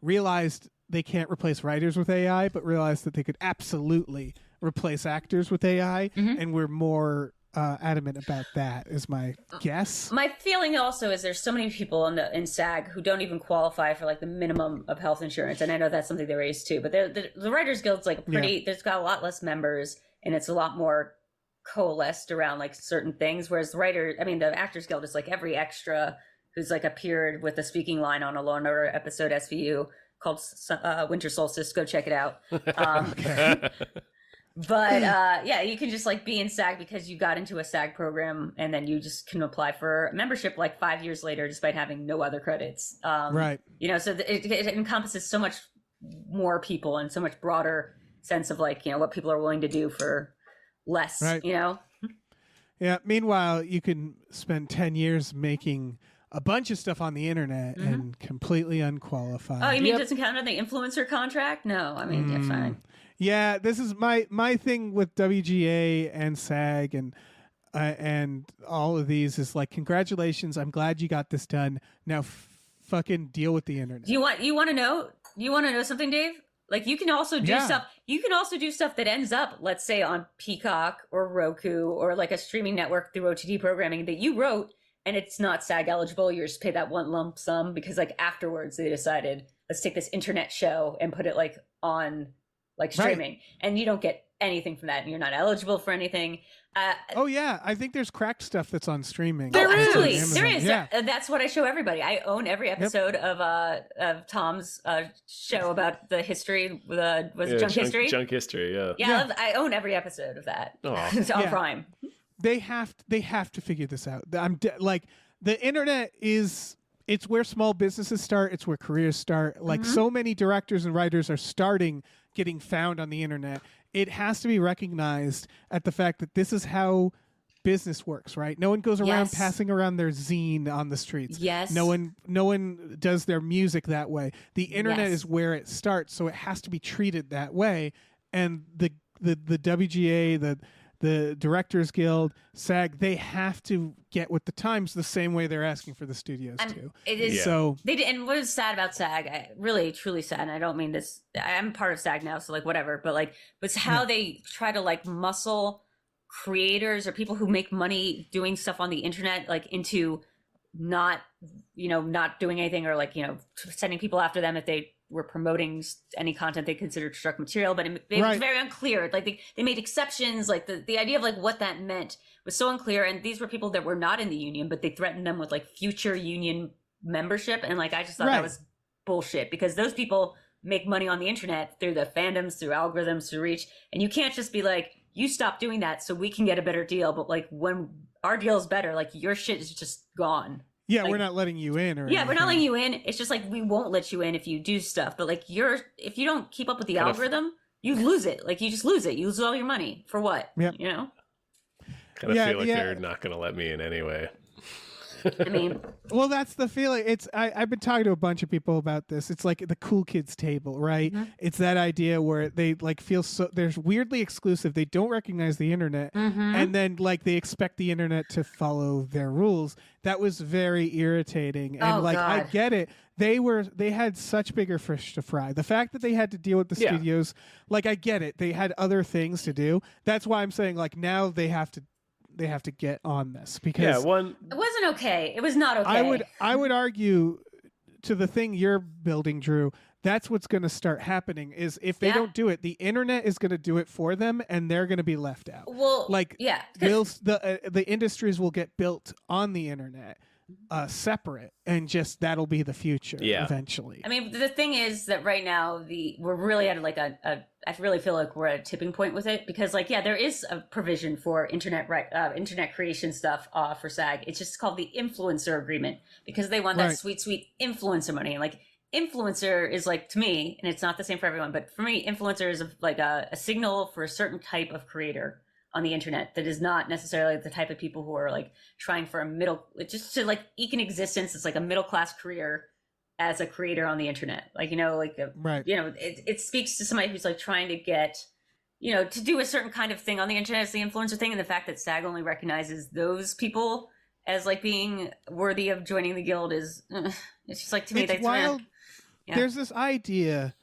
realized they can't replace writers with AI, but realized that they could absolutely replace actors with AI, and we're more adamant about that, is my guess. My feeling also is there's so many people in SAG who don't even qualify for like the minimum of health insurance, and I know that's something they raised too. But the Writers Guild's like there's got a lot less members, and it's a lot more coalesced around like certain things. Whereas the Actors Guild is like every extra who's like appeared with a speaking line on a Law and Order episode SVU called Winter Solstice. Go check it out. Okay. But you can just like be in SAG because you got into a SAG program, and then you just can apply for membership like 5 years later, despite having no other credits. Right. So it encompasses so much more people and so much broader sense of like, what people are willing to do for less, right. Yeah. Meanwhile, you can spend 10 years making a bunch of stuff on the internet and completely unqualified. Oh, you mean it doesn't count on the influencer contract? No, I mean, yeah, fine. Yeah, this is my thing with WGA and SAG and all of these is like, congratulations, I'm glad you got this done. Now fucking deal with the internet. You want to know something, Dave? Like you can also do stuff. You can also do stuff that ends up, let's say, on Peacock or Roku or like a streaming network through OTT programming that you wrote, and it's not SAG eligible. You just pay that one lump sum because like afterwards they decided, let's take this internet show and put it like on like streaming, and you don't get anything from that, and you're not eligible for anything. I think there's cracked stuff that's on streaming. There is. Yeah. That's what I show everybody. I own every episode of Tom's show about the history. Junk History? Junk History, yeah. Yeah, I own every episode of that. It's on Prime. They have to figure this out. Like the internet it's where small businesses start. It's where careers start. Like so many directors and writers are getting found on the internet. It has to be recognized at the fact that this is how business works, right? No one goes around passing around their zine on the streets. Yes. No one does their music that way. The internet is where it starts, so it has to be treated that way. And the WGA, the Directors Guild, SAG, they have to get with the times the same way they're asking for the studios to. It is so. They did, and what is sad about SAG, really truly sad, and I don't mean this. I'm part of SAG now, so like whatever. But like, it's how they try to like muscle creators or people who make money doing stuff on the internet like into not doing anything, or like sending people after them if they were promoting any content they considered struck material, but it was very unclear. Like they made exceptions, like the idea of like what that meant was so unclear. And these were people that were not in the union, but they threatened them with like future union membership. And like, I just thought that was bullshit, because those people make money on the internet through the fandoms, through algorithms, through reach. And you can't just be like, you stop doing that so we can get a better deal. But like when our deal is better, like your shit is just gone. Yeah, like, we're not letting you in. We're not letting you in. It's just like we won't let you in if you do stuff. But like if you don't keep up with the algorithm, you lose it. Like you just lose it. You lose all your money for what? Yep. Kind of feel like they're not going to let me in anyway. I mean, well, that's the feeling. I've been talking to a bunch of people about this. It's like the cool kids table, right? It's that idea where they like feel so they're weirdly exclusive. They don't recognize the internet, and then like they expect the internet to follow their rules. That was very irritating. And God. I get it. They had such bigger fish to fry. The fact that they had to deal with the studios, like I get it. They had other things to do. That's why I'm saying like now they have to get on this, because it wasn't okay. It was not okay. I would argue to the thing you're building, Drew, that's what's going to start happening is if they don't do it, the internet is going to do it for them and they're going to be left out. Well, like the industries will get built on the internet separate, and just that'll be the future eventually. I mean, the thing is that right now we're really at like I really feel like we're at a tipping point with it, because like, there is a provision for internet creation stuff for SAG. It's just called the influencer agreement, because they want that sweet influencer money. And like, influencer is like, to me, and it's not the same for everyone, but for me, influencer is like a signal for a certain type of creator on the internet that is not necessarily the type of people who are like trying for just to like eke an existence. It's like a middle class career as a creator on the internet. Like, it speaks to somebody who's like trying to get, to do a certain kind of thing on the internet as the influencer thing. And the fact that SAG only recognizes those people as like being worthy of joining the guild is, it's just like, to me, it's wild. There's this idea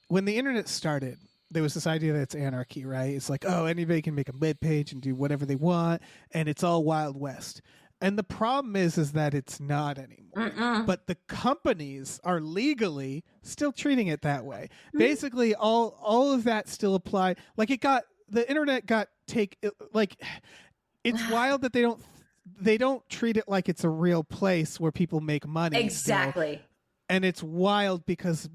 when the internet started. There was this idea that it's anarchy, right? It's like, oh, anybody can make a web page and do whatever they want, and it's all Wild West. And the problem is that it's not anymore. But the companies are legally still treating it that way. Basically, all of that still apply. Like the internet it's wild that they don't treat it like it's a real place where people make money. Exactly. Still. And it's wild because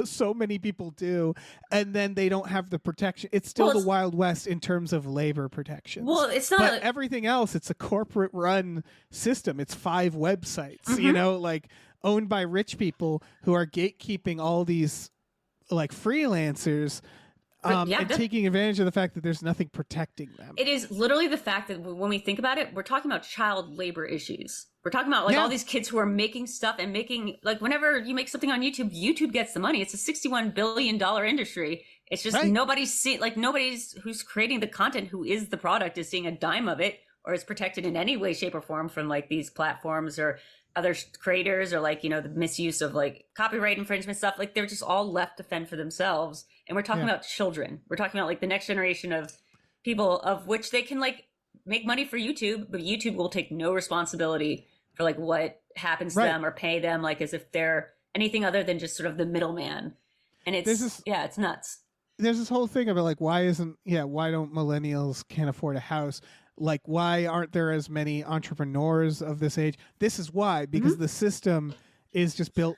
so many people do, and then they don't have the protection. It's still the Wild West in terms of labor protections. Well, it's not. But everything else, it's a corporate-run system. It's 5 websites, like owned by rich people who are gatekeeping all these like freelancers. And taking advantage of the fact that there's nothing protecting them. It is literally the fact that when we think about it, we're talking about child labor issues. We're talking about like all these kids who are making stuff and making, like, whenever you make something on YouTube, YouTube gets the money. It's a $61 billion industry. It's just nobody's who's creating the content, who is the product, is seeing a dime of it, or is protected in any way, shape, or form from like these platforms or other creators, or like, the misuse of like copyright infringement stuff. Like, they're just all left to fend for themselves. And we're talking about children. We're talking about like the next generation of people, of which they can like make money for YouTube, but YouTube will take no responsibility for like what happens to them or pay them, like as if they're anything other than just sort of the middleman. And it's nuts. There's this whole thing about like, why don't millennials can't afford a house? Like, why aren't there as many entrepreneurs of this age? This is why, because the system is just built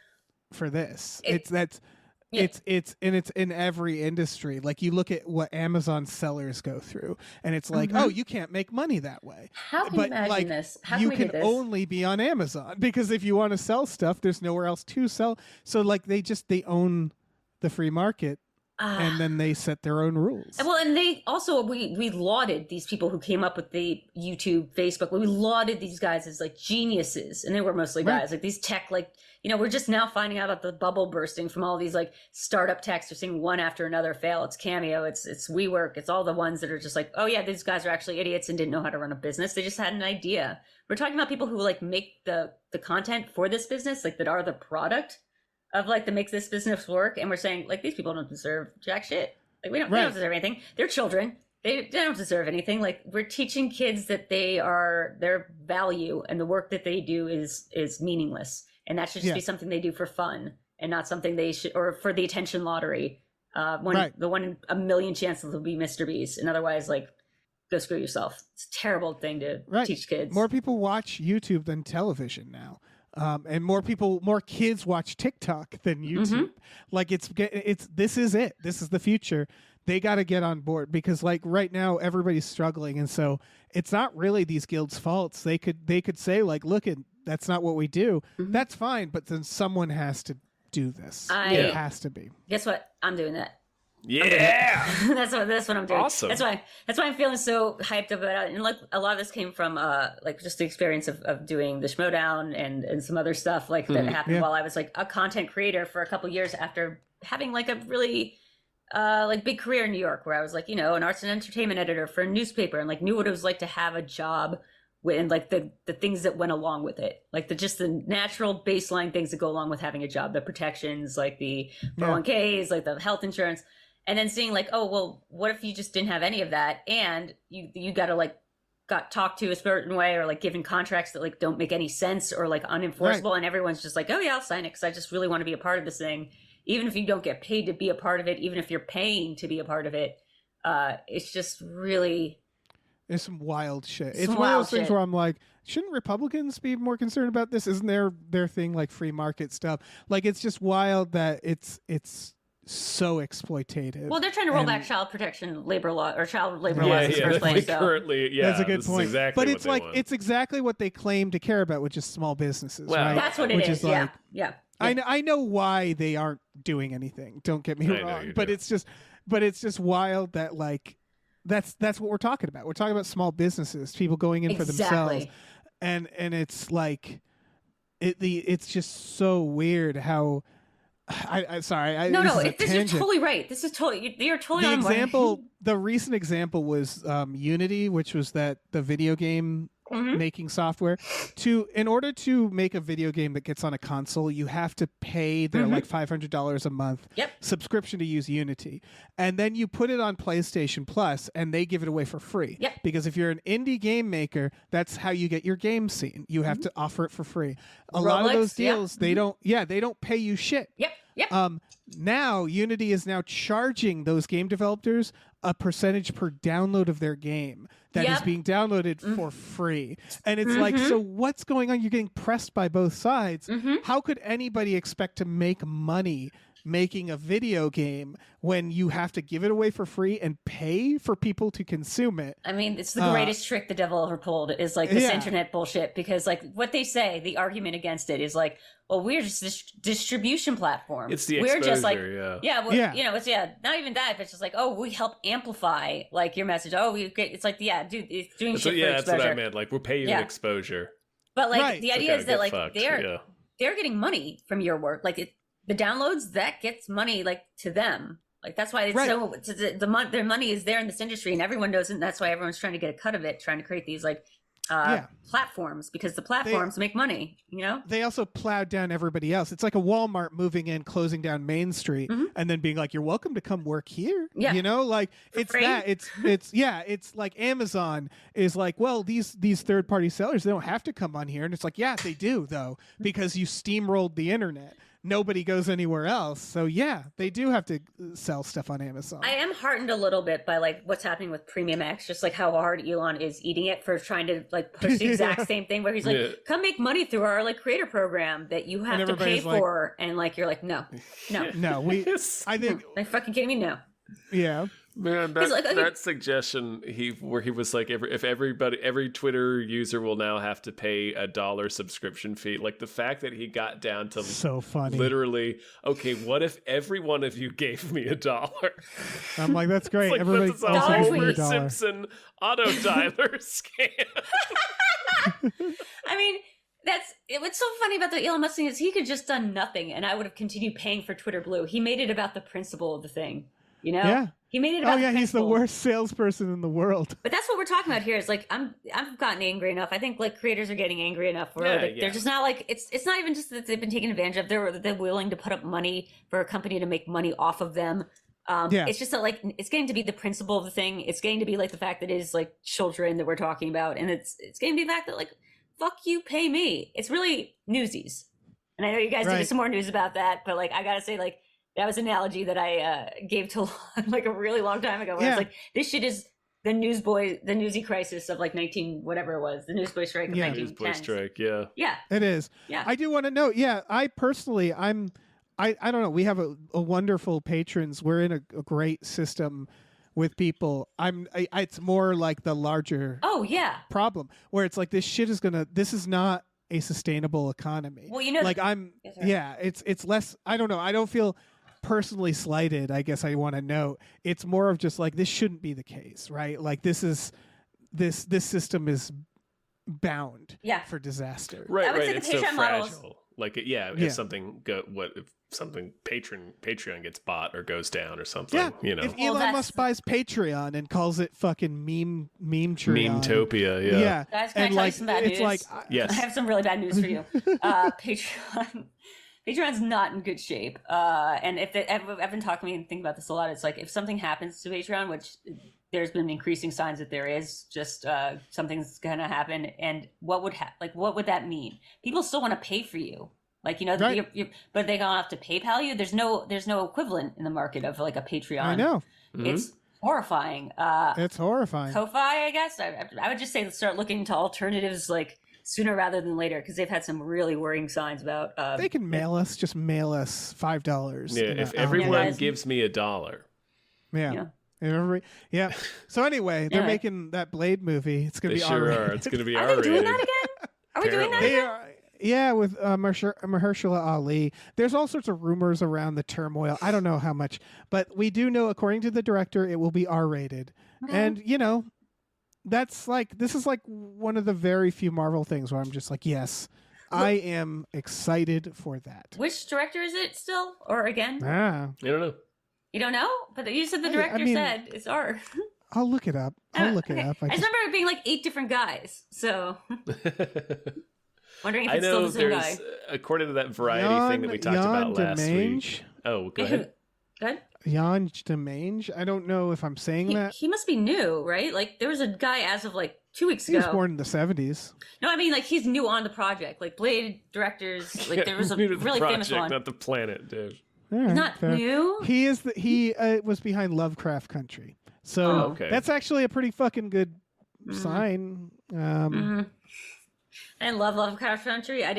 for this. It's in every industry. Like, you look at what Amazon sellers go through, and it's like, oh, you can't make money that way. How can you imagine this? How you can we can get this? only be on Amazon, because if you want to sell stuff, there's nowhere else to sell. So like, they own the free market. And then they set their own rules. Well, and they also, we lauded these people who came up with the YouTube, Facebook. We lauded these guys as like geniuses, and they were mostly guys, like these tech, like, we're just now finding out about the bubble bursting from all these like startup techs. We're seeing one after another fail. It's Cameo, it's WeWork, it's all the ones that are just like, oh yeah, these guys are actually idiots and didn't know how to run a business. They just had an idea. We're talking about people who like make the content for this business, like that are the product of like that makes this business work. And we're saying like, these people don't deserve jack shit. Like, they don't deserve anything. They're children. They don't deserve anything. Like, we're teaching kids that their value and the work that they do is meaningless. And that should just be something they do for fun, and not something they should, or for the attention lottery. The one in a million chances will be Mr. Beast. And otherwise, like, go screw yourself. It's a terrible thing to teach kids. More people watch YouTube than television now. And more kids watch TikTok than YouTube. Like, this is it. This is the future. They got to get on board, because like right now everybody's struggling, and so it's not really these guilds' faults. They could say like, look, that's not what we do. That's fine, but then someone has to do this. It has to be. Guess what? I'm doing that. Yeah, that's what I'm doing. Awesome. That's why I'm feeling so hyped about it. And like, a lot of this came from like just the experience of doing the Schmodown and some other stuff like that happened while I was like a content creator for a couple years after having like a really like big career in New York, where I was like, an arts and entertainment editor for a newspaper, and like knew what it was like to have a job and like the things that went along with it, like the natural baseline things that go along with having a job, the protections, like the 401ks, like the health insurance. And then seeing like, oh, well, what if you just didn't have any of that, and you got to like got talked to a certain way or like given contracts that like don't make any sense or like unenforceable, and everyone's just like, oh yeah, I'll sign it because I just really want to be a part of this thing, even if you don't get paid to be a part of it, even if you're paying to be a part of it. It's just really, there's some wild shit. It's one of those things where I'm like, shouldn't Republicans be more concerned about this? Isn't their thing like free market stuff? Like, it's just wild that it's so exploitative. Well, they're trying to roll back child protection labor law or child labor laws in the first place. Currently, that's a good point. Exactly but it's like it's exactly what they claim to care about, which is small businesses. Well, right? That's what it is. Like, yeah. I know why they aren't doing anything. Don't get me wrong, but it's just wild that like that's what we're talking about. We're talking about small businesses, people going in for themselves, and it's like it's just so weird how. Sorry. No. This is totally right. This is totally. You're totally on example. The recent example was Unity, which was the video game making software. In order to make a video game that gets on a console, you have to pay their like $500 a month subscription to use Unity, and then you put it on PlayStation Plus, and they give it away for free. Yep. Because if you're an indie game maker, that's how you get your game seen. You have to offer it for free. A lot of those deals, they don't pay you shit. Yep. Now Unity is now charging those game developers a percentage per download of their game that is being downloaded for free. And it's like, so what's going on? You're getting pressed by both sides. How could anybody expect to make money making a video game when you have to give it away for free and pay for people to consume it? I mean, it's the greatest trick the devil ever pulled is like this internet bullshit, because like what they say, the argument against it is like, well, we're just this distribution platform. It's the we're exposure, just like, you know, it's not even that. But it's just like, oh, we help amplify like your message. Oh, it's like, dude, it's doing shit for exposure. That's what I meant. Like, we're paying you exposure. But like the idea is that like they're getting money from your work. Like the downloads, that gets money like to them. Like that's why it's so their money is there in this industry, and everyone knows it. And that's why everyone's trying to get a cut of it, trying to create these like platforms, because the platforms make money. You know, they also plowed down everybody else. It's like a Walmart moving in, closing down Main Street, and then being like, "You're welcome to come work here." Yeah, you know, like it's free? that. It's like Amazon is like, well, these third party sellers, they don't have to come on here, and it's like, yeah, they do though, because you steamrolled the internet. Nobody goes anywhere else. So yeah, they do have to sell stuff on Amazon. I am heartened a little bit by like what's happening with Premium X, just like how hard Elon is eating it for trying to like push the exact same thing, where he's like, come make money through our like creator program that you have to pay for. And like, you're like, no. I think are you fucking kidding me? No. Yeah. Man, that suggestion where he was like, every Twitter user will now have to pay $1 subscription fee. Like the fact that he got down to so funny. Literally, okay, what if every one of you gave me $1? I'm like, that's great. Like, everybody puts us a Homer Simpson auto dialer scam. I mean, what's so funny about the Elon Musk thing is he could just done nothing, and I would have continued paying for Twitter Blue. He made it about the principle of the thing. You know? Yeah. He made it about he's the worst salesperson in the world. But that's what we're talking about here is like I've gotten angry enough. I think like creators are getting angry enough where they're just not like it's not even just that they've been taken advantage of. They're willing to put up money for a company to make money off of them. It's just that like it's getting to be the principle of the thing. It's getting to be like the fact that it is like children that we're talking about, and it's getting to be the fact that like fuck you, pay me. It's really Newsies. And I know you guys did some more news about that, but like I gotta say like that was an analogy that I gave to like a really long time ago. Where it's like, this shit is the newsy crisis of like 19, whatever it was, the newsboy strike of 1910. Newsboy strike, yeah. It is. Yeah. I do want to know, I personally, I don't know, we have a wonderful patrons. We're in a great system with people. It's more like the larger problem where it's like, this is not a sustainable economy. Well, you know, like it's less, I don't know. I don't feel personally slighted, I guess I want to note. It's more of just like, this shouldn't be the case, right? Like this system is bound for disaster. Right, I would say it's the so Patreon fragile. models. Like if something Patreon gets bought or goes down or something, you know. If Elon Musk buys Patreon and calls it fucking Memetopia, yeah. Guys, can I tell you some bad news? Like, yes. I have some really bad news for you. Patreon's not in good shape. And I've been talking to me and thinking about this a lot. It's like if something happens to Patreon, which there's been increasing signs that there is just something's gonna happen. And what would what would that mean? People still want to pay for you, like, you know, Right. but they don't have to PayPal you. There's no equivalent in the market of like a Patreon. I know. It's horrifying. It's horrifying. Ko-Fi, I guess. I would just say start looking into alternatives like sooner rather than later, because they've had some really worrying signs about. They can mail us $5. Yeah, if everyone guys. gives me $1. Yeah. Yeah. So anyway, they're making that Blade movie. It's going to They be sure R-rated. are. It's going to be Are they R-rated. doing that again? Are we doing that Apparently. They again? are, yeah, with Mahershala Ali. There's all sorts of rumors around the turmoil. I don't know how much, but we do know, according to the director, it will be R-rated. And, you know, this is like one of the very few Marvel things where I'm just like, yes, I am excited for that. Which director is it still? Or again? Ah, I don't know. You don't know? But you said the I director mean- said it's R. I'll look it up. I'll look it Okay. up. I just remember it being like 8 different guys. So wondering if I it's still know the same there's, guy. according to that variety thing that we talked about last week. Oh, go ahead. Good. Jan Demange. I don't know if I'm saying that. He must be new, right? Like there was a guy as of like 2 weeks He was ago. born in the 70s. No, I mean like he's new on the project. Like Blade directors, like there was a New to the really famous project, one. not the planet, dude. All right, He's not fair. new. He was behind Lovecraft Country, so Oh, okay. that's actually a pretty fucking good sign. I didn't love Lovecraft Country. I'll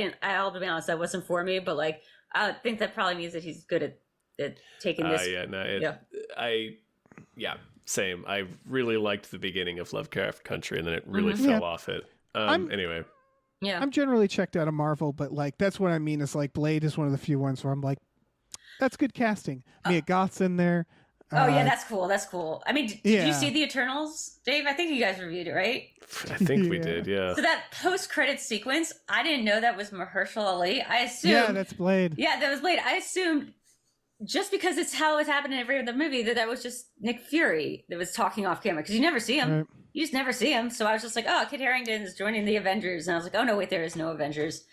be honest, that wasn't for me. But like, I think that probably means that he's good at taking this. Same. I really liked the beginning of Lovecraft Country, and then it really Mhm. fell Yeah. off it. I'm- Anyway, Yeah. I'm generally checked out of Marvel, but like that's what I mean is like Blade is one of the few ones where I'm like, that's good casting. Mia Goth's in there. Oh yeah, that's cool. That's cool. I mean, did yeah. you see the Eternals, Dave? I think you guys reviewed it, right? I think we Yeah. did, yeah. So that post-credit sequence, I didn't know that was Mahershala Ali. I assumed, Yeah, that's Blade. yeah, that was Blade. I assumed just because it's how it's happened in every other movie that was just Nick Fury that was talking off camera because you never see him. Right. You just never see him. So I was just like, oh, Kit Harington is joining the Avengers, and I was like, oh no, wait, there is no Avengers.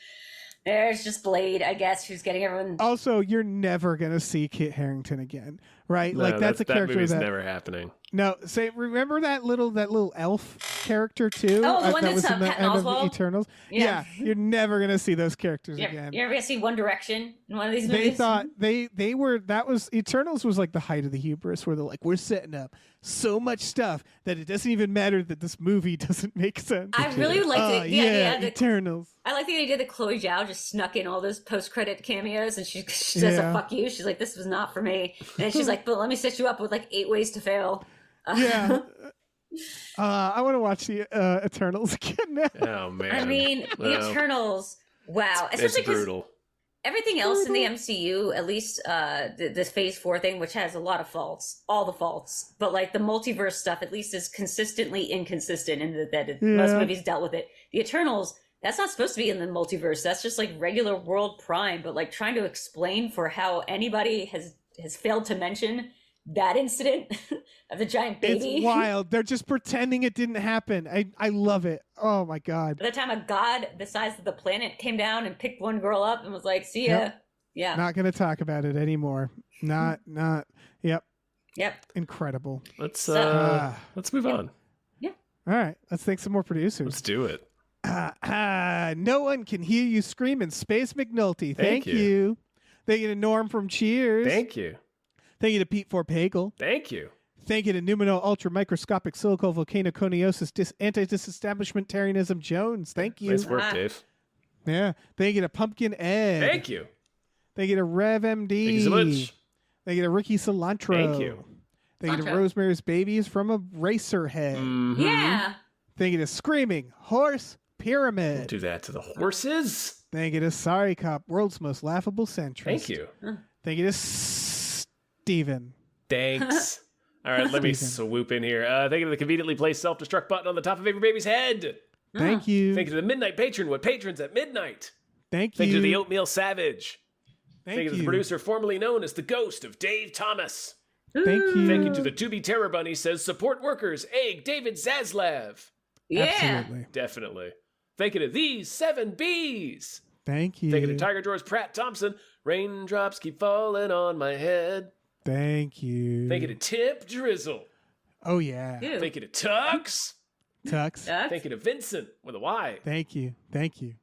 There's just Blade, I guess, who's getting everyone. Also, you're never gonna see Kit Harington again, right? No, like that's a that character movie's that. never happening. No, say remember that little elf character too? Oh, the one that that's, was in the Patton end of the Oswalt? Eternals. Yeah. Yeah, you're never gonna see those characters You again. ever see One Direction in one of these They movies? thought they were that was Eternals was like the height of the hubris where they're like, we're setting up so much stuff that it doesn't even matter that this movie doesn't make sense. I really liked Oh, the yeah, idea that Eternals. I like the idea that Chloe Zhao just snuck in all those post-credit cameos, and she says Yeah. a "fuck you." She's like, "This was not for me," and she's like, "But let me set you up with like 8 ways to fail." Yeah. I want to watch the Eternals again now. Oh, man. I mean, the Well, Eternals. Wow, It's especially because brutal. everything else in the MCU, at least this Phase 4 thing, which has a lot of faults, all the faults, but like the multiverse stuff, at least is consistently inconsistent in that most Yeah. movies dealt with it. The Eternals, that's not supposed to be in the multiverse. That's just like regular world prime, but like trying to explain for how anybody has failed to mention that incident of the giant baby. It's wild. They're just pretending it didn't happen. I love it. Oh my god. By the time a god the size of the planet came down and picked one girl up and was like, "See ya." Yep. Yeah. Not gonna talk about it anymore. Not. Yep. Yep. Incredible. Let's Ah. move on. All right. Let's thank some more producers. Let's do it. No one can hear you screaming, Space McNulty. Thank you. you. Thank you to Norm from Cheers. Thank you. Thank you to Pete Forpagel. Thank you. Thank you to Numino Ultra Microscopic Silico Volcano Coniosis Anti-Disestablishmentarianism Jones. Thank you. Nice work, Ah. Dave. Yeah. Thank you to Pumpkin Ed. Thank you. Thank you to Rev MD. Thank you so much. Thank you to Ricky Cilantro. Thank you. Thank you to Cilantro. Rosemary's Babies from a Racer Head. Mhm. Yeah. Thank you to Screaming Horse Pyramid. Do that to the horses. Thank you to Sorry Cop, world's most laughable centrist. Thank you. Thank you to Steven. Thanks. All right, let me Steven. swoop in here. Thank you to the conveniently placed self-destruct button on the top of every baby's head. Thank you. Thank you to the Midnight Patron, what patrons at midnight. Thank Thank you you. to the Oatmeal Savage. Thank Thank you to the producer formerly known as the Ghost of Dave Thomas. Thank you. Thank you to the To Be Terror Bunny says support workers, Egg, David Zaslav. Yeah. Absolutely. Definitely. Thank you to these 7 Bs. Thank you. Thank you to Tiger Drawers Pratt Thompson. Raindrops keep falling on my head. Thank you. Thank you to Tip Drizzle. Oh yeah. Ew. Thinking of Tux. Tux. Ducks? Thinking of Vincent with a Y. Thank you. Thank you.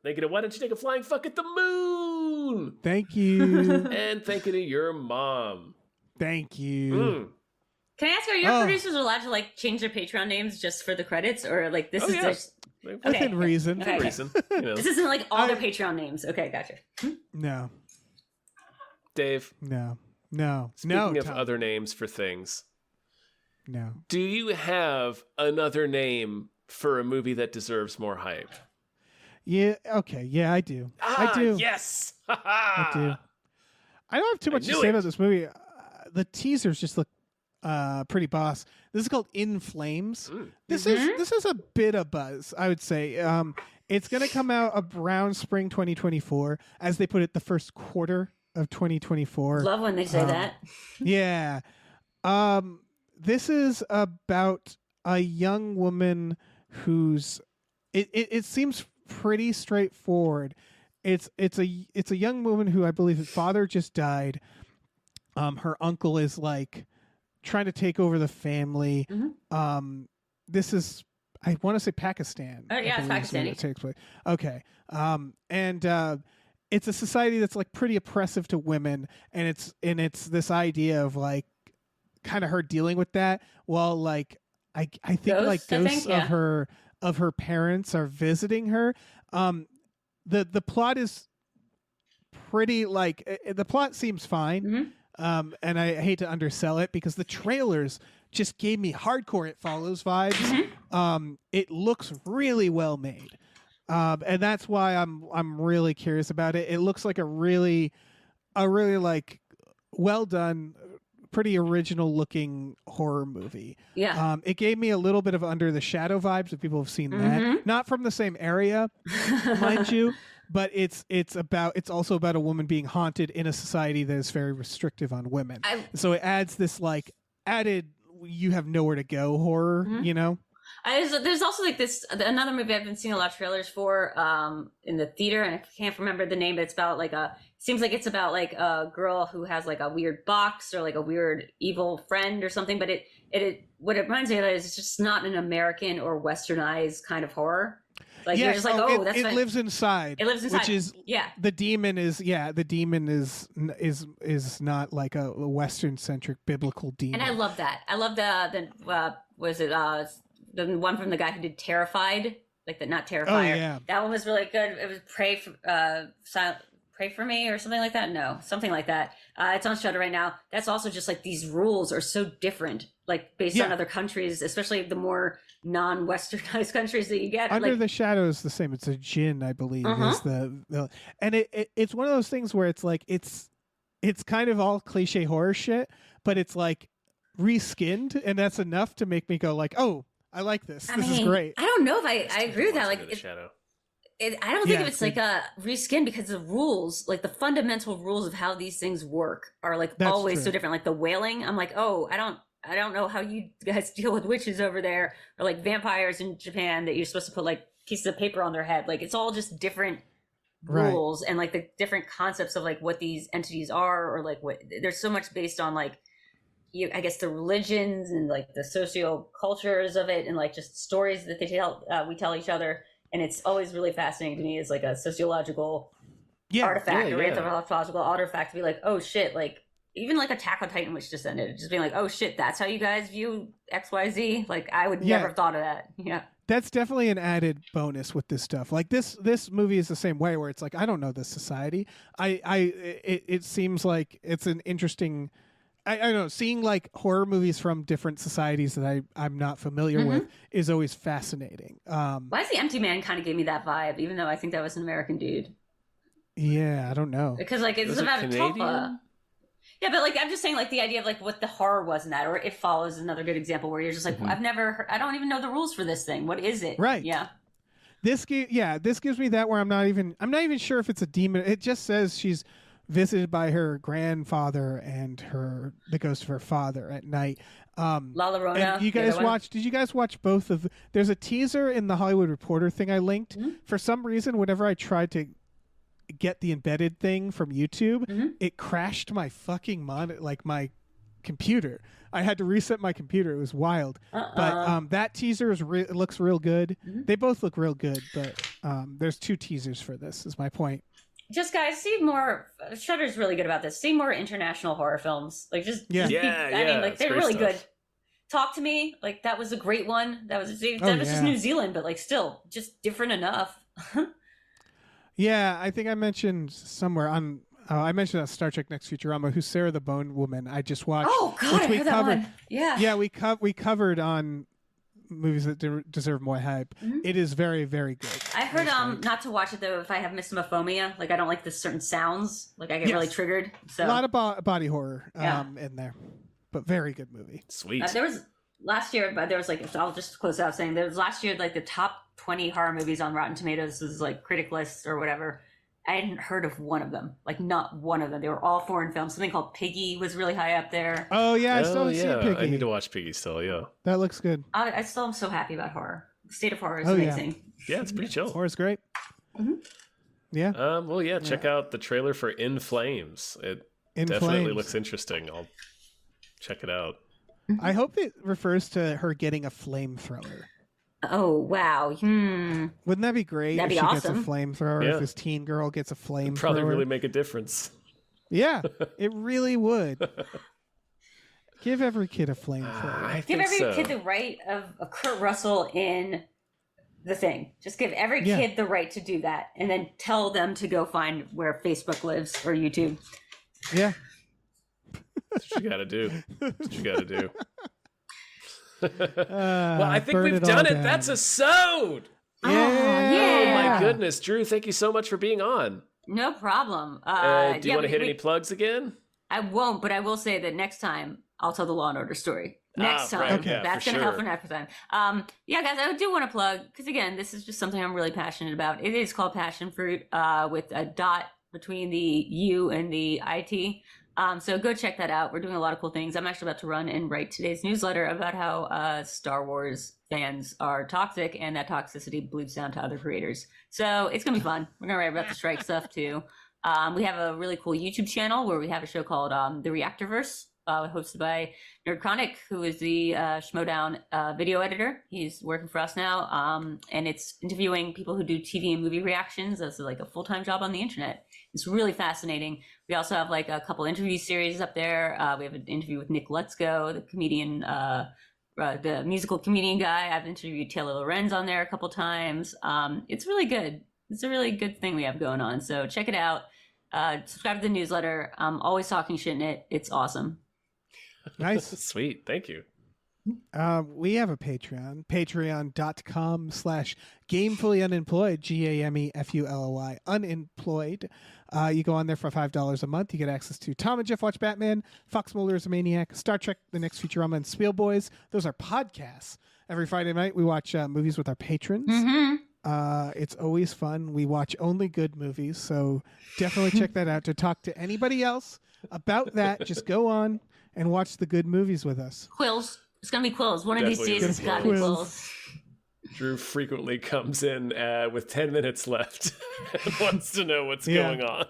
Thinking of why don't you take a flying fuck at the moon? Thank you. And thinking of your mom. Thank you. Mm. Can I ask, are your Oh. producers allowed to like change their Patreon names just for the credits, or like this Oh, is yeah. their... Within reason. Okay. Reason. You know. This isn't like all their I- Patreon names. Okay, gotcha. No. Dave, No. No. speaking No. of Tom. other names for things, No. do you have another name for a movie that deserves more hype? Yeah. Okay. Yeah, I do. Ah, I do. yes. I do. I don't have too I much to knew say it. about this movie. The teasers just look pretty boss. This is called In Flames. Mm. This is a bit of buzz, I would say. It's going to come out around spring 2024, as they put it, the first quarter of 2024. Love when they say that. Yeah. This is about a young woman who's it seems pretty straightforward. It's a young woman who, I believe, his father just died. Her uncle is like trying to take over the family. This is, I want to say, Pakistan. Oh, yeah, I it's believe is where Pakistani. it takes place. Okay. And it's a society that's like pretty oppressive to women, and it's this idea of like kind of her dealing with that while like I think like Ghosts, I ghosts think, yeah. of her parents are visiting her. The plot is pretty like the plot seems fine. And I hate to undersell it because the trailers just gave me hardcore It Follows vibes. It looks really well made. And that's why I'm really curious about it. It looks like a really like well done, pretty original looking horror movie. Yeah. It gave me a little bit of Under the Shadow vibes, if people have seen that. Not from the same area, mind you, but it's also about a woman being haunted in a society that is very restrictive on women. So it adds this like added you have nowhere to go horror, you know? There's also like this another movie I've been seeing a lot of trailers for in the theater, and I can't remember the name, but it's about like seems like it's about like a girl who has like a weird box or like a weird evil friend or something, but it what it reminds me of is it's just not an American or westernized kind of horror. Like you're just like, that's it right. lives inside. It lives inside. Which is the demon is not like a Western centric biblical demon. And I love that. I love the was it the one from the guy who did Terrified, like the not Terrifier. Oh, yeah. That one was really good. It was Pray for Me or something like that. No, something like that. It's on Shudder right now. That's also just like these rules are so different, like based on other countries, especially the more non-westernized countries that you get. Under the Shadow is the same. It's a djinn, I believe, is the and it's one of those things where it's like it's kind of all cliche horror shit, but it's like reskinned, and that's enough to make me go like, oh, I like this. This is great. I don't know if I agree with that. Like, The Shadow. I don't think if it's like a reskin, because the rules, like the fundamental rules of how these things work, are like always true. so different. Like the wailing, I'm like, oh, I don't know how you guys deal with witches over there, or like vampires in Japan that you're supposed to put like pieces of paper on their head. Like it's all just different rules and like the different concepts of like what these entities are, or like what there's so much based on like I guess the religions and like the socio cultures of it, and like just stories that we tell each other. And it's always really fascinating to me as like a sociological artifact or anthropological artifact to be like, oh shit, like even like Attack on Titan, which just ended, just being like, oh shit, that's how you guys view XYZ. Like I would never have thought of that. Yeah. That's definitely an added bonus with this stuff. Like this movie is the same way, where it's like, I don't know this society. It seems like it's an interesting, I don't know, seeing like horror movies from different societies that I'm not familiar with is always fascinating. Why is the Empty Man kind of gave me that vibe, even though I think that was an American dude? Yeah, I don't know. Because like it's about a tulpa. Yeah, but like I'm just saying, like the idea of like what the horror was in that, or It Follows is another good example where you're just like, I've never heard, I don't even know the rules for this thing. What is it? Right. Yeah. This gives me that where I'm not even sure if it's a demon. It just says she's visited by her grandfather and the ghost of her father at night. La Llorona. And did you guys watch both of there's a teaser in the Hollywood Reporter thing I linked. For some reason, whenever I tried to get the embedded thing from YouTube, it crashed my fucking monitor, like my computer. I had to reset my computer. It was wild. But that teaser looks real good. Mm-hmm. They both look real good, but there's 2 teasers for this, is my point. Just guys, see more. Shudder's really good about this. See more international horror films. Like just Yeah. I mean, like they're really stuff. good. Talk to Me, like that was a great one. That was yeah. just New Zealand, but like still just different enough. Yeah, I think I mentioned somewhere on. I mentioned that Star Trek Next Futurama, who's Sarah the Bone Woman. I just watched. Oh God, I heard that one. Yeah, yeah, we covered on movies that deserve more hype. Mm-hmm. It is very, very good. I heard not to watch it though if I have misophonia. Like I don't like the certain sounds. Like I get really triggered. So a lot of body horror in there, but very good movie. Sweet. There was last year, but there was like I'll just close out saying there was last year like the top 20 horror movies on Rotten Tomatoes is like critic lists or whatever. I hadn't heard of one of them, like not one of them. They were all foreign films. Something called Piggy was really high up there. Oh yeah, I still haven't seen Piggy. I need to watch Piggy still. Yeah, that looks good. I still am so happy about horror. The state of horror is Oh, amazing. yeah, it's pretty chill. Horror's great. Mm-hmm. Yeah. Well, yeah. Check out the trailer for In Flames. It In definitely Flames. looks interesting. I'll check it out. I hope it refers to her getting a flamethrower. Oh wow! Wouldn't that be great? That'd if be she awesome. gets a flamethrower. Yeah. If this teen girl gets a flamethrower, Probably really make a difference. Yeah, it really would. Give every kid a flamethrower. I Give think every so. kid the right of Kurt Russell in The Thing. Just give every kid the right to do that, and then tell them to go find where Facebook lives or YouTube. Yeah. That's what you got to do. That's what you got to do. Well, I think we've done it. That's a sewed. Yeah. Oh my goodness, Drew! Thank you so much for being on. No problem. Do you want to hit any plugs again? I won't, but I will say that next time I'll tell the Law and Order story. Next time. Okay. Yeah, that's for going to help for sure. next time. Yeah, guys, I do want to plug, because again, this is just something I'm really passionate about. It is called Passion Fruit with a dot between the U and the IT. So go check that out. We're doing a lot of cool things. I'm actually about to run and write today's newsletter about how Star Wars fans are toxic, and that toxicity bleeds down to other creators. So it's going to be fun. We're going to write about the strike stuff too. We have a really cool YouTube channel where we have a show called The Reactorverse, hosted by Nerdchronic, who is the Schmodown video editor. He's working for us now, and it's interviewing people who do TV and movie reactions as like a full-time job on the internet. It's really fascinating. We also have like a couple interview series up there. We have an interview with Nick Lutzko, the comedian, the musical comedian guy. I've interviewed Taylor Lorenz on there a couple times. It's really good. It's a really good thing we have going on. So check it out. Subscribe to the newsletter. I'm always talking shit in it. It's awesome. Nice. Sweet. Thank you. We have a Patreon, patreon.com/gamefullyunemployed, GAMEFULLY, unemployed. You go on there for $5 a month. You get access to Tom and Jeff Watch Batman, Fox Mulder is a Maniac, Star Trek The Next Futurama, and Spiel Boys. Those are podcasts. Every Friday night, we watch movies with our patrons. Mm-hmm. It's always fun. We watch only good movies, so definitely check that out. To talk to anybody else about that, just go on and watch the good movies with us. Quills. It's going to be Quills. One of these Definitely days, is it's got to be Quills. Quills. Drew frequently comes in with 10 minutes left and wants to know what's going on.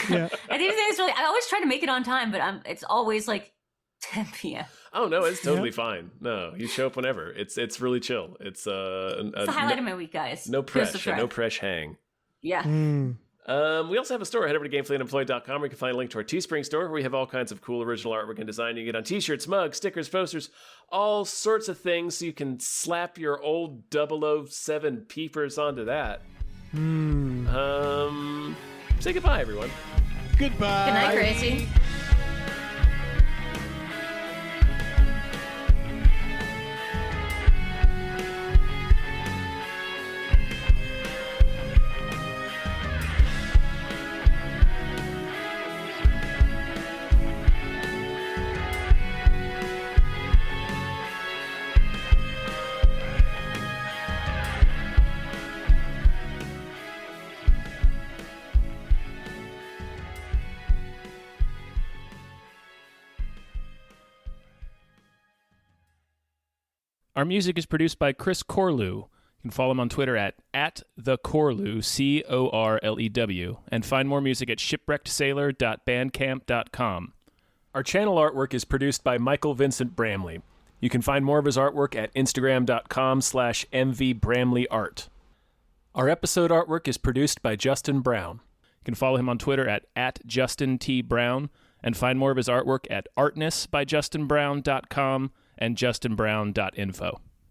Yeah. And the other thing is really, I always try to make it on time, but it's always like 10 p.m. Oh no, it's totally fine. No, you show up whenever. It's really chill. It's It's the highlight of my week, guys. no Here's the press, threat. no press hang. Yeah. We also have a store. Head over to gamefullyunemployed.com where you can find a link to our Teespring store where we have all kinds of cool original artwork and design. You get on t-shirts, mugs, stickers, posters, all sorts of things so you can slap your old 007 peepers onto that. Say goodbye, everyone. Goodbye. Good night, Gracie. Our music is produced by Chris Corlew. You can follow him on Twitter at @thecorlew, CORLEW, and find more music at shipwreckedsailor.bandcamp.com. Our channel artwork is produced by Michael Vincent Bramley. You can find more of his artwork at instagram.com/mvbramleyart. Our episode artwork is produced by Justin Brown. You can follow him on Twitter at Justin T. Brown and find more of his artwork at artnessbyjustinbrown.com and justinbrown.info.